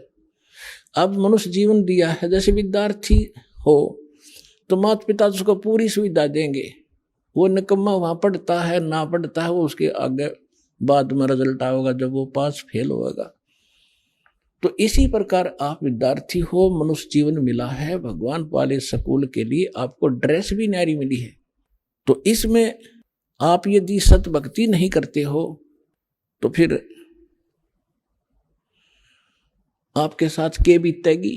अब मनुष्य जीवन दिया है, जैसे विद्यार्थी हो तो माता पिता उसको पूरी सुविधा देंगे, वो निकम्मा वहाँ पढ़ता है ना पढ़ता है, वो उसके आगे बाद में रिजल्ट आएगा जब वो पास फेल होगा। तो इसी प्रकार आप विद्यार्थी हो, मनुष्य जीवन मिला है, भगवान वाले स्कूल के लिए आपको ड्रेस भी न्यारी मिली है। तो इसमें आप यदि सत भक्ति नहीं करते हो तो फिर आपके साथ के बीतेगी।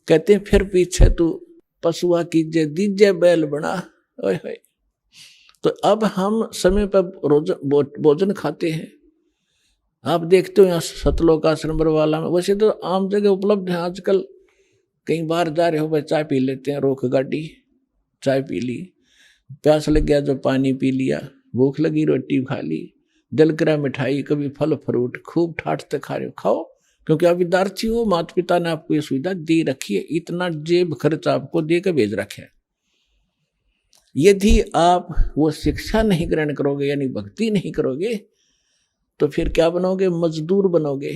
कहते हैं फिर पीछे तू पशुआ कीजे दीजे बैल बना। ओए होए। तो अब हम समय पर रोज भोजन खाते हैं। आप देखते हो यहाँ सतलोक आश्रम बरवाला में, वैसे तो आम जगह उपलब्ध है आजकल, कहीं बाहर जा रहे हो भाई चाय पी लेते हैं, रोक गाड़ी चाय पी ली, प्यास लग गया जो पानी पी लिया, भूख लगी रोटी खा ली, दिल करा मिठाई, कभी फल फ्रूट, खूब ठाटते खा रहे हो, खाओ, क्योंकि आप विद्यार्थी हो, माता पिता ने आपको ये सुविधा दे रखी है, इतना जेब खर्च आपको दे के भेज रखे है। यदि आप वो शिक्षा नहीं ग्रहण करोगे यानी भक्ति नहीं करोगे तो फिर क्या बनोगे? मजदूर बनोगे।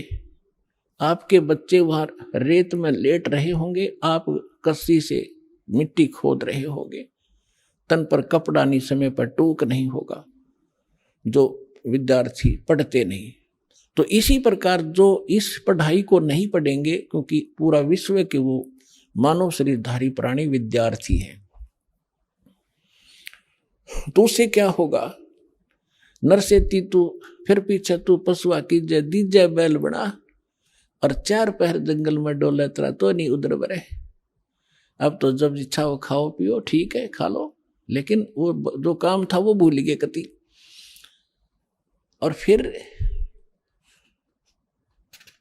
आपके बच्चे वहां रेत में लेट रहे होंगे, आप कस्सी से मिट्टी खोद रहे होंगे, तन पर कपड़ा नहीं, समय पर टूक नहीं होगा, जो विद्यार्थी पढ़ते नहीं। तो इसी प्रकार जो इस पढ़ाई को नहीं पढ़ेंगे, क्योंकि पूरा विश्व के वो मानव शरीरधारी प्राणी विद्यार्थी है, तो उससे क्या होगा? नरसेती तू फिर पीछे तू पशुआ कीजे दीजे बैल बना, और 4 पहर जंगल में डोले तरा तो नहीं उधर बरे। अब तो जब इच्छा हो खाओ पियो, ठीक है खा लो, लेकिन वो जो काम था वो भूल गए कति। और फिर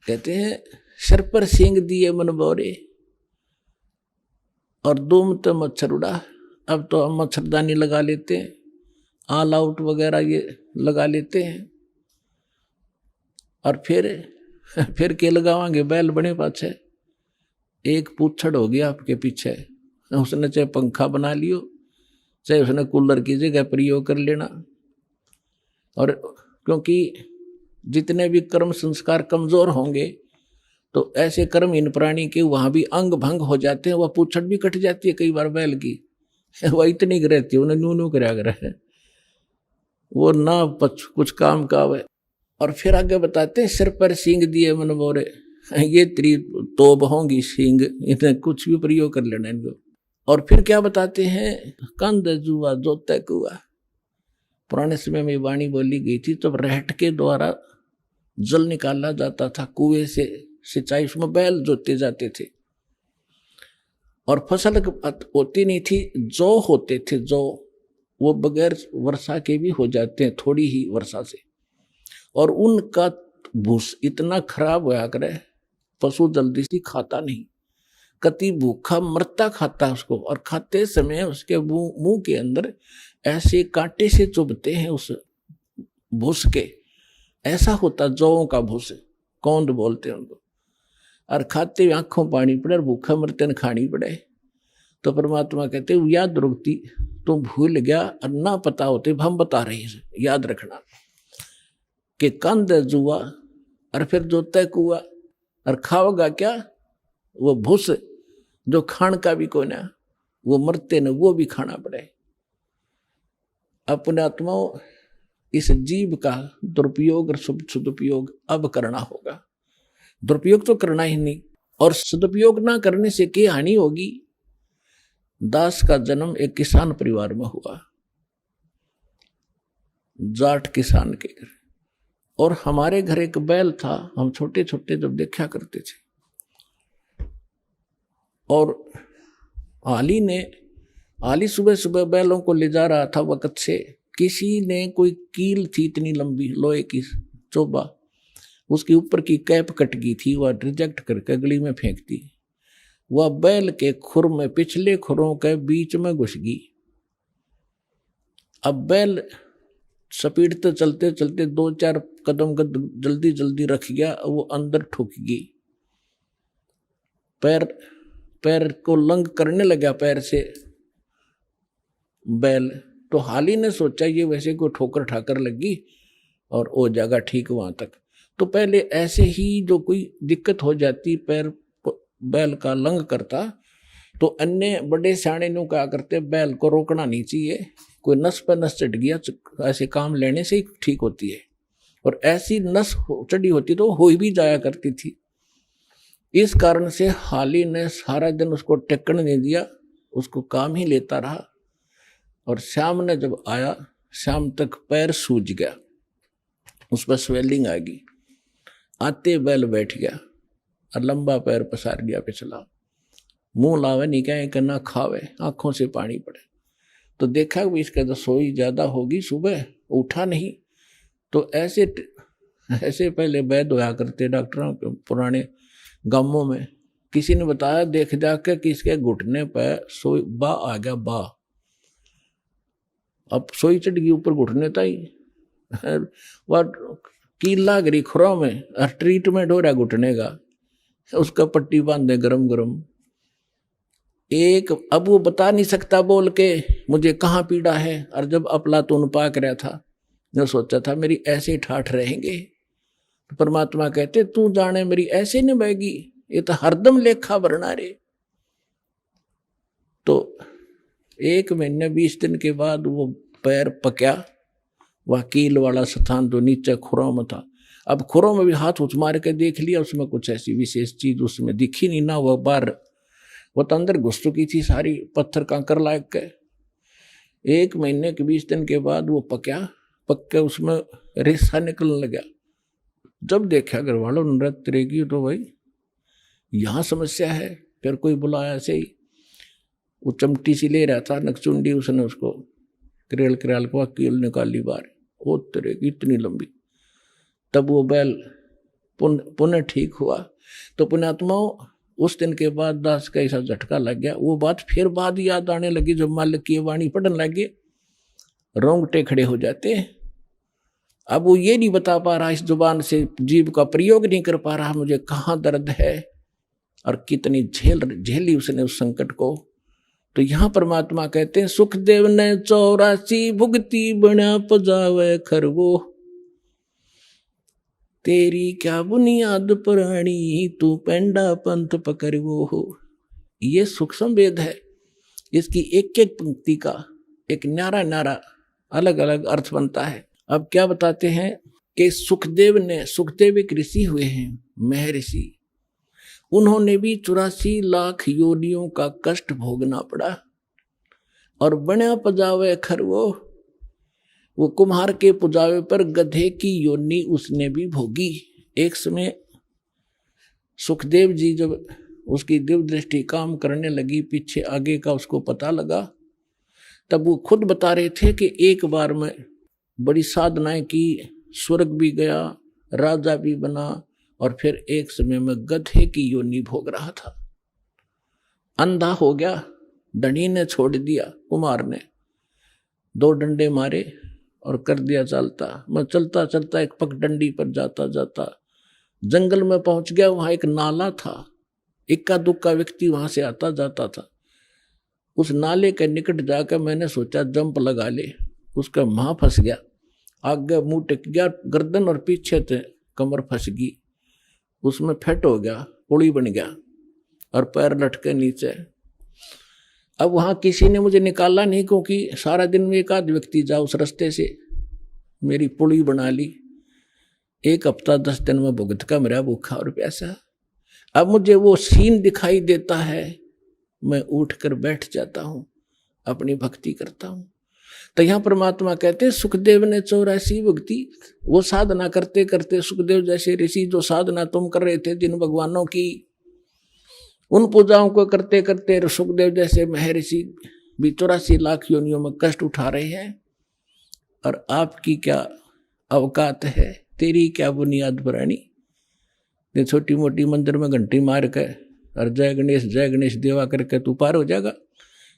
कहते हैं सर पर सींग दिए मन बोरे और दुम तो मच्छर उड़ा। अब तो हम मच्छरदानी लगा लेते हैं, ऑल आउट वगैरह ये लगा लेते हैं, और फिर के लगावांगे? बैल बने पाछे एक पूछड़ हो गया आपके पीछे, उसने चाहे पंखा बना लियो, चाहे उसने कूलर की जगह प्रयोग कर लेना। और क्योंकि जितने भी कर्म संस्कार कमजोर होंगे तो ऐसे कर्महीन प्राणी के वहां भी अंग भंग हो जाते हैं, वह पूछड़ भी कट जाती है कई बार बैल की, वह इतनी रहती है, उन्हें नू कराया करे, वो ना कुछ काम का है। और फिर आगे बताते हैं सिर पर सींग दिए मन बोरे, ये तेरी तोब होंगी सींग, इन्हें कुछ भी प्रयोग कर लेना इनको। और फिर क्या बताते हैं? कंद जुआ जोते कुआ। पुराने समय में वाणी बोली गई थी, तब रहट के द्वारा जल निकाला जाता था कुएं से, सिंचाई उसमें बैल जोते जाते थे, और फसल होती नहीं थी, जौ होते थे, जौ वो बगैर वर्षा के भी हो जाते हैं, थोड़ी ही वर्षा से, और उनका भूस इतना खराब होया करे, पशु जल्दी से खाता नहीं, कति भूखा मरता खाता उसको, और खाते समय उसके मुंह के अंदर ऐसे कांटे से चुभते हैं उस भूस के, ऐसा होता जौओं का भूस, कौंद बोलते हैं उनको, और खाते हुए आंखों पानी पड़े और भूखा मरते न खानी पड़े। तो परमात्मा कहते याद रुकती तो भूल गया, और ना पता होते हम बता रहे हैं, याद रखना कि कंद जुआ और फिर जोता कुआ, और खाओगा क्या? वो भूस जो खान का भी कोई ना, वो मरते न वो भी खाना पड़े। अपने आत्माओं इस जीव का दुरुपयोग और सदुपयोग अब करना होगा। दुरुपयोग तो करना ही नहीं, और सदुपयोग ना करने से क्या हानि होगी? दास का जन्म एक किसान परिवार में हुआ, जाट किसान के घर, और हमारे घर एक बैल था, हम छोटे छोटे जब देखा करते थे, और आली सुबह सुबह बैलों को ले जा रहा था वक्त से, किसी ने कोई कील थी इतनी लंबी लोहे की चोबा, उसके ऊपर की कैप कट गई थी, वह रिजेक्ट करके गली में फेंक दी, वह बैल के खुर में पिछले खुरों के बीच में घुस गई। अब बैल स्पीड चलते चलते 2-4 कदम जल्दी जल्दी रख गया, वो अंदर ठुक गई, पैर को लंग करने लगा पैर से बैल। तो हाली ने सोचा ये वैसे कोई ठोकर ठाकर लगी और हो जाएगा ठीक वहां तक। तो पहले ऐसे ही जो कोई दिक्कत हो जाती, पैर बैल का लंग करता, तो अन्य बड़े सियाणे नु क्या करते, बैल को रोकना नहीं चाहिए, कोई नस पर नस चढ़ गया, ऐसे काम लेने से ही ठीक होती है, और ऐसी नस चढ़ी होती तो हो भी जाया करती थी। इस कारण से हाली ने सारा दिन उसको टेकन नहीं दिया, उसको काम ही लेता रहा। और शाम ने जब आया, शाम तक पैर सूज गया, उस पर स्वेलिंग आ गई। आते बैल बैठ गया और लंबा पैर पसार गया पिछला। मुंह लावे नहीं कहे कि ना खावे, आंखों से पानी पड़े। तो देखा कि इसका तो सोई ज्यादा होगी, सुबह उठा नहीं। तो ऐसे पहले वैद्य होया करते डॉक्टरों के पुराने गांवों में। किसी ने बताया देख जाकर कि इसके घुटने पर सोई बा आ गया, बा। अब सोई चढ़ गई ऊपर घुटने ताई, वह कील लाग रही खुरों में और ट्रीटमेंट हो रहा घुटने का, उसका पट्टी बांधे गरम गरम। एक अब वो बता नहीं सकता बोल के मुझे कहाँ पीड़ा है। और जब अफलातून पाक रहा था, जो सोचा था मेरी ऐसे ठाठ रहेंगे, तो परमात्मा कहते तू जाने मेरी ऐसे नहीं बहेगी, ये तो हरदम लेखा भरना रे। तो 1 महीने 20 दिन के बाद वो पैर पक्या, वह कील वाला स्थान जो नीचे खुरों में था। अब खुरों में भी हाथ उच मार के देख लिया, उसमें कुछ ऐसी विशेष चीज उसमें दिखी नहीं ना। वह बार वो तो अंदर घुस चुकी थी सारी, पत्थर कांकर लायक के। 1 महीने के 20 दिन के बाद वो पक के उसमें रेसा निकलने लगा। जब देखा घर वालों ने नृत्य रहेगी तो भाई यहाँ समस्या है। फिर कोई बुलाया ऐसे ही, वो चमटी सी ले रहा था नकचुंडी, उसने उसको करेल को कील निकाली बार, वो तरेगी इतनी लंबी। तब वो बैल पुनः ठीक हुआ। तो पुण्यात्माओं, उस दिन के बाद दास का ऐसा झटका लग गया। वो बात फिर बाद याद आने लगी, जब मालिक की वाणी पढ़ने लगे, रोंगटे खड़े हो जाते। अब वो ये नहीं बता पा रहा, इस जुबान से जीभ का प्रयोग नहीं कर पा रहा, मुझे कहाँ दर्द है और कितनी झेली उसने उस संकट को। तो यहाँ परमात्मा कहते हैं, सुखदेव ने 84 भुगती बना पजावे खरवो, तेरी क्या बुनियाद पुरानी, तू पेंडा पंथ पकड़वो हो। ये सूक्ष्म वेद है। इसकी एक एक पंक्ति का एक न्यारा न्यारा अलग अलग अर्थ बनता है। अब क्या बताते हैं कि सुखदेव एक ऋषि हुए हैं, महर्षि। उन्होंने भी 84 लाख योनियों का कष्ट भोगना पड़ा। और बना पजावे खरवो, वो कुम्हार के पुजावे पर गधे की योनि उसने भी भोगी। एक समय सुखदेव जी जब उसकी दिव्य दृष्टि काम करने लगी, पीछे आगे का उसको पता लगा, तब वो खुद बता रहे थे कि एक बार में बड़ी साधनाएं की, स्वर्ग भी गया, राजा भी बना, और फिर एक समय में गधे की योनि भोग रहा था। अंधा हो गया, धनी ने छोड़ दिया, कुमार ने 2 डंडे मारे और कर दिया चलता। मैं चलता चलता एक पगडंडी पर जाता जाता जंगल में पहुंच गया। वहां एक नाला था, इक्का दुक्का व्यक्ति वहां से आता जाता था। उस नाले के निकट जाकर मैंने सोचा जंप लगा ले, उसका मुंह फंस गया, आगे मुंह टिक गया, गर्दन और पीछे से कमर फंस गई, उसमें फट हो गया, पुड़ी बन गया और पैर लटके नीचे। अब वहां किसी ने मुझे निकाला नहीं, क्योंकि सारा दिन में एक आध व्यक्ति जा उस रास्ते से, मेरी पुड़ी बना ली। 1 हफ्ता 10 दिन में भुगत का मेरा भूखा और प्यासा। अब मुझे वो सीन दिखाई देता है, मैं उठकर बैठ जाता हूं, अपनी भक्ति करता हूं। तो यहाँ परमात्मा कहते हैं, सुखदेव ने 84 भक्ति, वो साधना करते करते, सुखदेव जैसे ऋषि जो साधना तुम कर रहे थे जिन भगवानों की, उन पूजाओं को करते करते सुखदेव जैसे महर्षि भी 84 लाख योनियों में कष्ट उठा रहे हैं। और आपकी क्या अवकात है, तेरी क्या बुनियाद पुरानी। ये छोटी मोटी मंदिर में घंटी मार के और जय गणेश देवा करके तू पार हो जाएगा,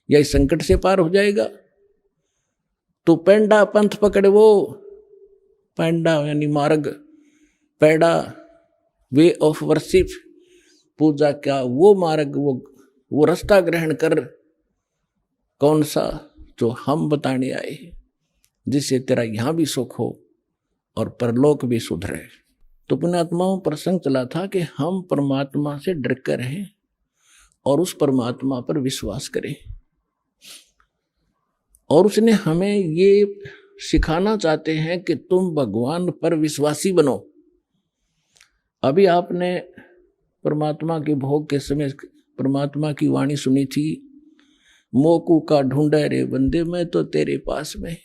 या इस संकट से पार हो जाएगा। तो पेंडा पंथ पकड़े, वो पेंडा यानी मार्ग, पैडा वे ऑफ वर्शिप, पूजा का वो मार्ग, वो रास्ता ग्रहण कर। कौन सा? जो हम बताने आए, जिससे तेरा यहां भी सुख हो और परलोक भी सुधरे। तो पुण्यात्माओं, प्रसंग चला था कि हम परमात्मा से डर कर रहें और उस परमात्मा पर विश्वास करें। और उसने हमें ये सिखाना चाहते हैं कि तुम भगवान पर विश्वासी बनो। अभी आपने परमात्मा के भोग के समय परमात्मा की वाणी सुनी थी, मोकू का ढूंढे रे बंदे मैं तो तेरे पास में।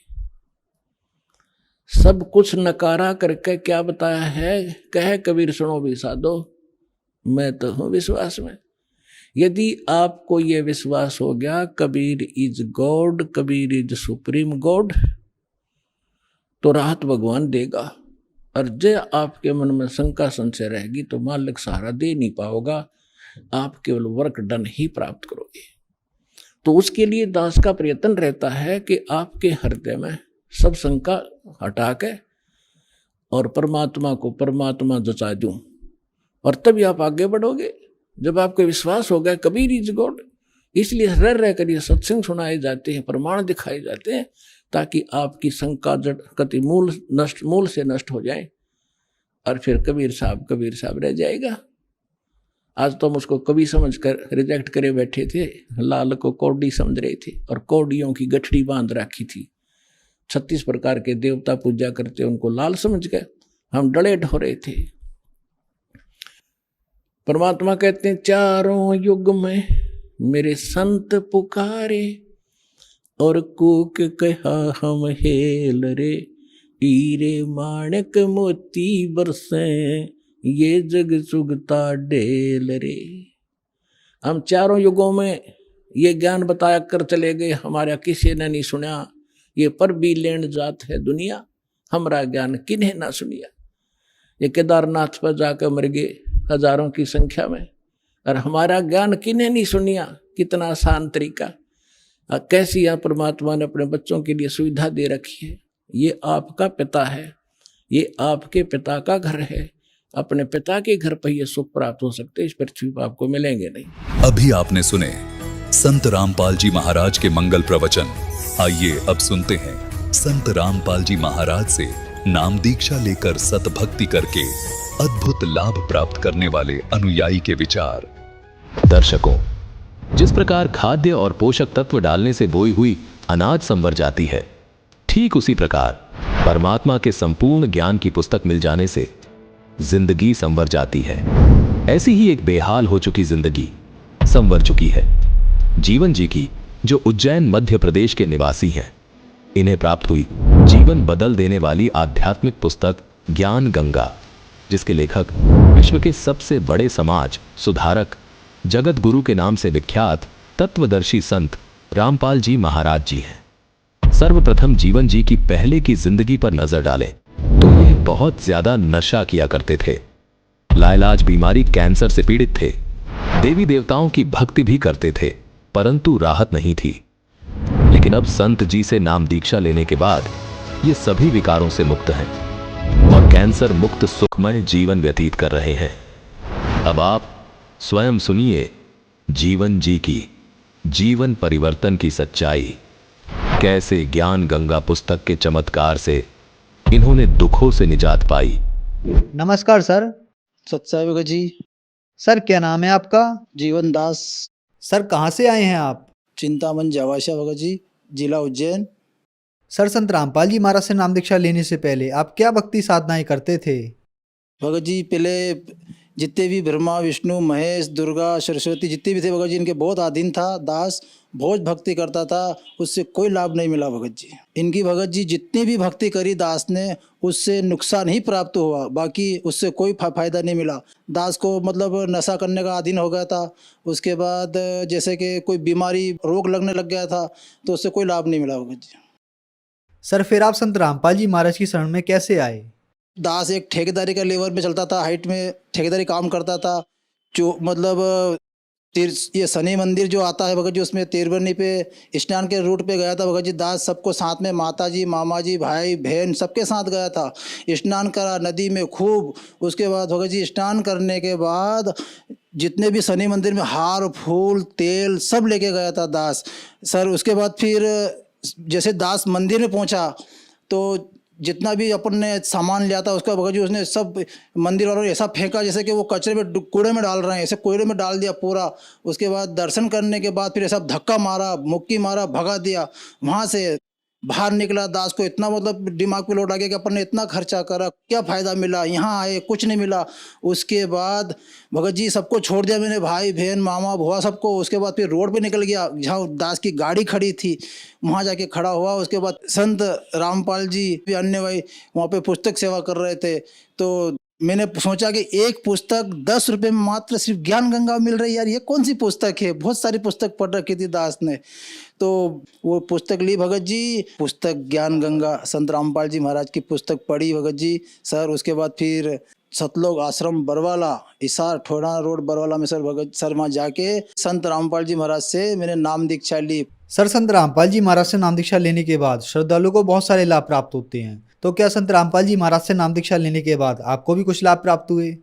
सब कुछ नकारा करके क्या बताया है, कहे कबीर सुनो भी साधो मैं तो हूं विश्वास में। यदि आपको यह विश्वास हो गया Kabir is God, Kabir is supreme God, तो राहत भगवान देगा। और जो आपके मन में शंका संशय रहेगी तो मालिक सहारा दे नहीं पाओगा, आप केवल वर्क डन ही प्राप्त करोगे। तो उसके लिए दास का प्रयत्न रहता है कि आपके हृदय में सब शंका हटा के और परमात्मा को परमात्मा जचा दूं, और तभी आप आगे बढ़ोगे। जब आपको विश्वास हो गया कबीर इज गॉड, इसलिए रह कर ये सत्संग सुनाए जाते हैं, प्रमाण दिखाए जाते हैं, ताकि आपकी शंका जड़ कति मूल से नष्ट हो जाए, और फिर कबीर साहब रह जाएगा। आज तो हम उसको कभी समझ कर रिजेक्ट करे बैठे थे, लाल को कौड़ी समझ रहे थे और कौड़ियों की गठड़ी बांध रखी थी। 36 प्रकार के देवता पूजा करते, उनको लाल समझ गए, हम डलेट हो रहे थे। परमात्मा कहते हैं चारों युग में मेरे संत पुकारे, और कूक कहा हम हेल रे, हीरे माणक मोती बरसे, ये जग सुगता डेल रे। हम चारों युगों में ये ज्ञान बताया कर चले गए, हमारा किसी ने नहीं सुना। ये पर भी लेन जात है दुनिया, हमारा ज्ञान किन्हें ना सुनिया। ये केदारनाथ पर जाकर मर गए हजारों की संख्या में, और हमारा ज्ञान किन्हें नहीं सुनिया। कितना आसान तरीका, कैसी यहाँ परमात्मा ने अपने बच्चों के लिए सुविधा दे रखी है। ये आपका पिता है, ये आपके पिता का घर है। अपने पिता के घर पर ये सुख प्राप्त हो सकते, इस पृथ्वी पर आपको मिलेंगे नहीं। अभी आपने सुने संत रामपाल जी महाराज के मंगल प्रवचन। आइए अब सुनते हैं संत रामपाल जी महाराज से नाम दीक्षा लेकर सतभक्ति करके अद्भुत लाभ प्राप्त करने वाले अनुयायी के विचार। दर्शकों, जिस प्रकार खाद्य और पोषक तत्व डालने से बोई हुई अनाज संवर जाती है, ठीक उसी प्रकार परमात्मा के संपूर्ण ज्ञान की पुस्तक मिल जाने से जिंदगी संवर जाती है। ऐसी ही एक बेहाल हो चुकी जिंदगी संवर चुकी है जीवन जी की, जो उज्जैन मध्य प्रदेश के निवासी हैं। इन्हें प्राप्त हुई जीवन बदल देने वाली आध्यात्मिक पुस्तक ज्ञान गंगा, जिसके लेखक विश्व के सबसे बड़े समाज सुधारक, जगत गुरु के नाम से विख्यात तत्वदर्शी संत रामपाल जी महाराज जी हैं। सर्वप्रथम जीवन जी की पहले की जिंदगी पर नजर डालें तो ये बहुत ज्यादा नशा किया करते थे, लाइलाज बीमारी कैंसर से पीड़ित थे, देवी देवताओं की भक्ति भी करते थे, परंतु राहत नहीं थी। लेकिन अब संत जी से नाम दीक्षा लेने के बाद ये सभी विकारों से मुक्त हैं और कैंसर मुक्त सुखमय जीवन व्यतीत कर रहे हैं। अब आप स्वयं सुनिए जीवन जी की जीवन परिवर्तन की सच्चाई। कैसे ज्ञान गंगा पुस्तक के चमत्कार से इन्होंने दुखों से निजात पाई। नमस्कार सर। सत्साई भगत जी। सर क्या नाम है आपका? जीवन दास। सर कहाँ से आए हैं आप? चिंतामन जावाशा भगत जी, जिला उज्जैन। सर संत रामपाल जी महाराज से नाम दीक्षा लेने से पहले आप क्या भक्ति साधनाएं करते थे? भगत जी पहले जितने भी ब्रह्मा विष्णु महेश दुर्गा सरस्वती जितने भी थे भगत जी, इनके बहुत अधीन था, दास बहुत भक्ति करता था, उससे कोई लाभ नहीं मिला भगत जी। इनकी भगत जी जितनी भी भक्ति करी दास ने, उससे नुकसान ही प्राप्त हुआ, बाकी उससे कोई फायदा नहीं मिला। दास को मतलब नशा करने का अधीन हो गया था, उसके बाद जैसे कि कोई बीमारी रोग लगने लग गया था, तो उससे कोई लाभ नहीं मिला भगत जी। सर फिर आप संत रामपाल जी महाराज की शरण में कैसे आए? दास एक ठेकेदारी का लेवल में चलता था, हाइट में ठेकेदारी काम करता था, जो मतलब ये शनि मंदिर जो आता है भगत जी, उसमें तिरबनी पे स्नान के रूट पे गया था भगत जी। दास सबको साथ में, माता जी मामा जी भाई बहन सबके साथ गया था, स्नान करा नदी में खूब। उसके बाद भगत जी स्नान करने के बाद जितने भी शनि मंदिर में हार फूल तेल सब लेके गया था दास। सर उसके बाद फिर जैसे दास मंदिर में पहुंचा तो जितना भी अपन ने सामान लिया था उसका भगत जी उसने सब मंदिर वालों ने ऐसा फेंका जैसे कि वो कचरे में कूड़े में डाल रहे हैं, ऐसे कूड़े में डाल दिया पूरा। उसके बाद दर्शन करने के बाद फिर ऐसा धक्का मारा मुक्की मारा भगा दिया वहाँ से। बाहर निकला, दास को इतना मतलब दिमाग पे लोड आ गया कि अपन ने इतना खर्चा करा, क्या फ़ायदा मिला, यहाँ आए कुछ नहीं मिला। उसके बाद भगत जी सबको छोड़ दिया मैंने, भाई बहन मामा भुआ सबको। उसके बाद फिर रोड पे निकल गया, जहाँ दास की गाड़ी खड़ी थी वहाँ जाके खड़ा हुआ। उसके बाद संत रामपाल जी भी अन्य भाई वहाँ पे पुस्तक सेवा कर रहे थे, तो मैंने सोचा कि एक पुस्तक 10 रुपये में मात्र सिर्फ ज्ञान गंगा मिल रही है, यार ये कौन सी पुस्तक है। बहुत सारी पुस्तक पढ़ रखी थी दास ने, तो वो पुस्तक ली भगत जी, पुस्तक ज्ञान गंगा संत रामपाल जी महाराज की पुस्तक पढ़ी भगत जी सर। उसके बाद फिर सतलोक आश्रम बरवाला, इसार ठोड़ा रोड बरवाला में सर भगत सर वहाँ जाके संत रामपाल जी महाराज से मैंने नाम दीक्षा ली। सर, संत रामपाल जी महाराज से नाम दीक्षा लेने के बाद श्रद्धालु को बहुत सारे लाभ प्राप्त होते हैं, तो क्या संत रामपाल जी महाराज से नाम दीक्षा लेने के बाद आपको भी कुछ लाभ प्राप्त हुए?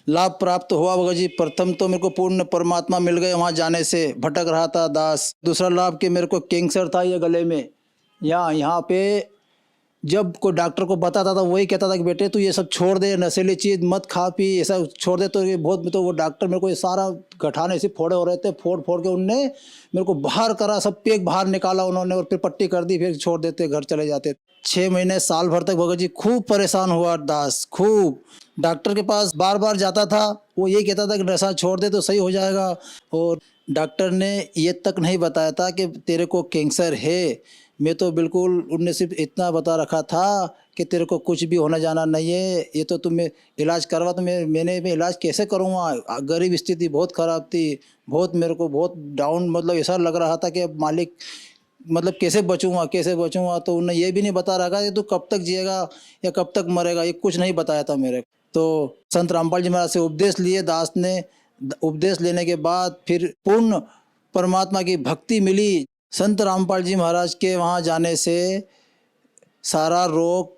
लाभ प्राप्त हुआ भगत जी। प्रथम तो मेरे को पूर्ण परमात्मा मिल गए वहाँ जाने से, भटक रहा था दास। दूसरा लाभ कि मेरे को कैंसर था ये गले में, यहाँ पे जब कोई डॉक्टर को बताता था वही कहता था कि बेटे तू ये सब छोड़ दे, नशीली चीज़ मत खा पी, ये सब छोड़ दे। तो ये बहुत, तो वो डॉक्टर मेरे को ये सारा गठाने से फोड़े हो रहे थे, फोड़ फोड़ के उनने मेरे को बाहर करा, सब पेक बाहर निकाला उन्होंने और फिर पट्टी कर दी, फिर छोड़ देते, घर चले जाते। 6 महीने साल भर तक भगत जी खूब परेशान हुआ दास, खूब। डॉक्टर के पास बार बार जाता था, वो ये कहता था कि नशा छोड़ दे तो सही हो जाएगा, और डॉक्टर ने ये तक नहीं बताया था कि तेरे को कैंसर है। मैं तो बिल्कुल, उनने सिर्फ इतना बता रखा था कि तेरे को कुछ भी होना जाना नहीं है, ये तो तुम्हें इलाज करवा। तो मैं इलाज कैसे करूँगा, गरीब स्थिति बहुत ख़राब थी, बहुत मेरे को बहुत डाउन, मतलब ऐसा लग रहा था कि मालिक मतलब कैसे बचूँगा। तो उन्होंने ये भी नहीं बता रखा कि तू कब तक जिएगा या कब तक मरेगा, ये कुछ नहीं बताया था मेरे। तो संत रामपाल जी महाराज से उपदेश लिए दास ने। उपदेश लेने के बाद फिर पूर्ण परमात्मा की भक्ति मिली। संत रामपाल जी महाराज के वहाँ जाने से सारा रोग,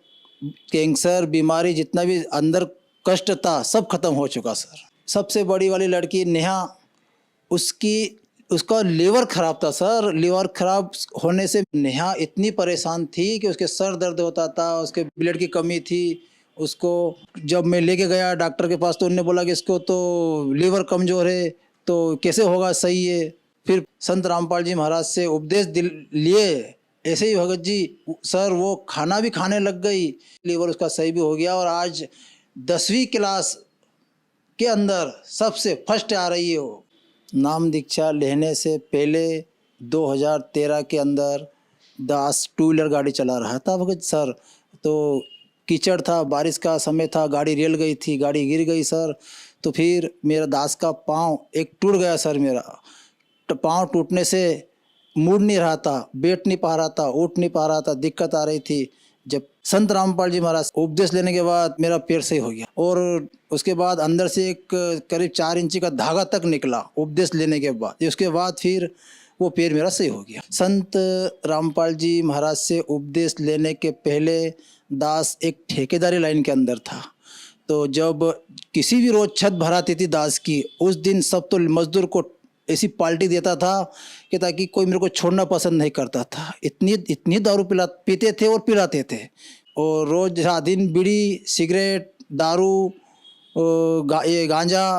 कैंसर, बीमारी, जितना भी अंदर कष्ट था सब खत्म हो चुका सर। सबसे बड़ी वाली लड़की नेहा, उसका लीवर खराब था सर। लीवर खराब होने से नेहा इतनी परेशान थी कि उसके सर दर्द होता था, उसके ब्लड की कमी थी। उसको जब मैं लेके गया डॉक्टर के पास तो उन्होंने बोला कि इसको तो लीवर कमज़ोर है, तो कैसे होगा, सही है। फिर संत रामपाल जी महाराज से उपदेश लिए, ऐसे ही भगत जी सर वो खाना भी खाने लग गई, लीवर उसका सही भी हो गया, और आज 10वीं क्लास के अंदर सबसे फर्स्ट आ रही है वो। नाम दीक्षा लेने से पहले 2013 के अंदर दास 2 व्हीलर गाड़ी चला रहा था भगत सर। तो कीचड़ था, बारिश का समय था, गाड़ी रेल गई थी, गाड़ी गिर गई सर। तो फिर मेरा दास का पाँव एक टूट गया सर। मेरा पाँव टूटने से मुड़ नहीं रहा था, बैठ नहीं पा रहा था, उठ नहीं पा रहा था, दिक्कत आ रही थी। जब संत रामपाल जी महाराज उपदेश लेने के बाद मेरा पैर सही हो गया, और उसके बाद अंदर से एक करीब 4 इंची का धागा तक निकला उपदेश लेने के बाद। उसके बाद फिर वो पैर मेरा सही हो गया। संत रामपाल जी महाराज से उपदेश लेने के पहले दास एक ठेकेदारी लाइन के अंदर था। तो जब किसी भी रोज़ छत भराती थी दास की, उस दिन सब तो मजदूर को ऐसी पार्टी देता था कि ताकि कोई मेरे को छोड़ना पसंद नहीं करता था। इतनी दारू पीते थे और पिलाते थे, और रोज़ दिन बीड़ी, सिगरेट, दारू, ये गांजा,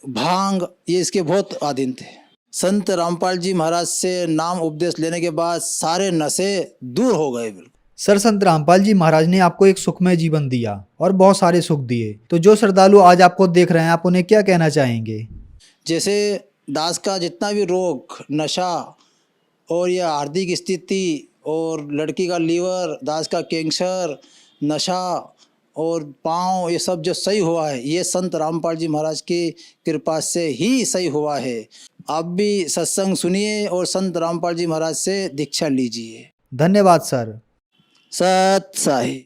भांग, ये इसके बहुत आदीन थे। संत रामपाल जी महाराज से नाम उपदेश लेने के बाद सारे नशे दूर हो गए बिल्कुल। सर, संत रामपाल जी महाराज ने आपको एक सुखमय जीवन दिया और बहुत सारे सुख दिए, तो जो श्रद्धालु आज आपको देख रहे हैं आप उन्हें क्या कहना चाहेंगे? जैसे दास का जितना भी रोग, नशा और यह आर्थिक स्थिति, और लड़की का लीवर, दास का कैंसर, नशा और पाँव, ये सब जो सही हुआ है ये संत रामपाल जी महाराज की कृपा से ही सही हुआ है। आप भी सत्संग सुनिए और संत रामपाल जी महाराज से दीक्षा लीजिए। धन्यवाद सर। सत साई।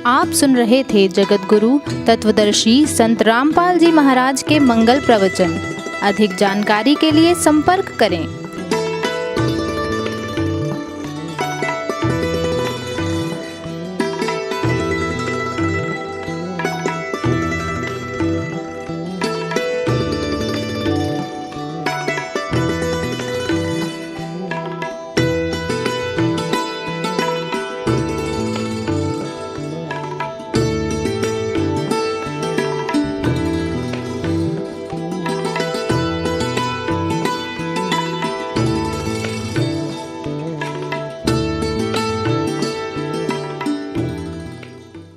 आप सुन रहे थे जगत गुरु तत्वदर्शी संत रामपाल जी महाराज के मंगल प्रवचन। अधिक जानकारी के लिए संपर्क करें।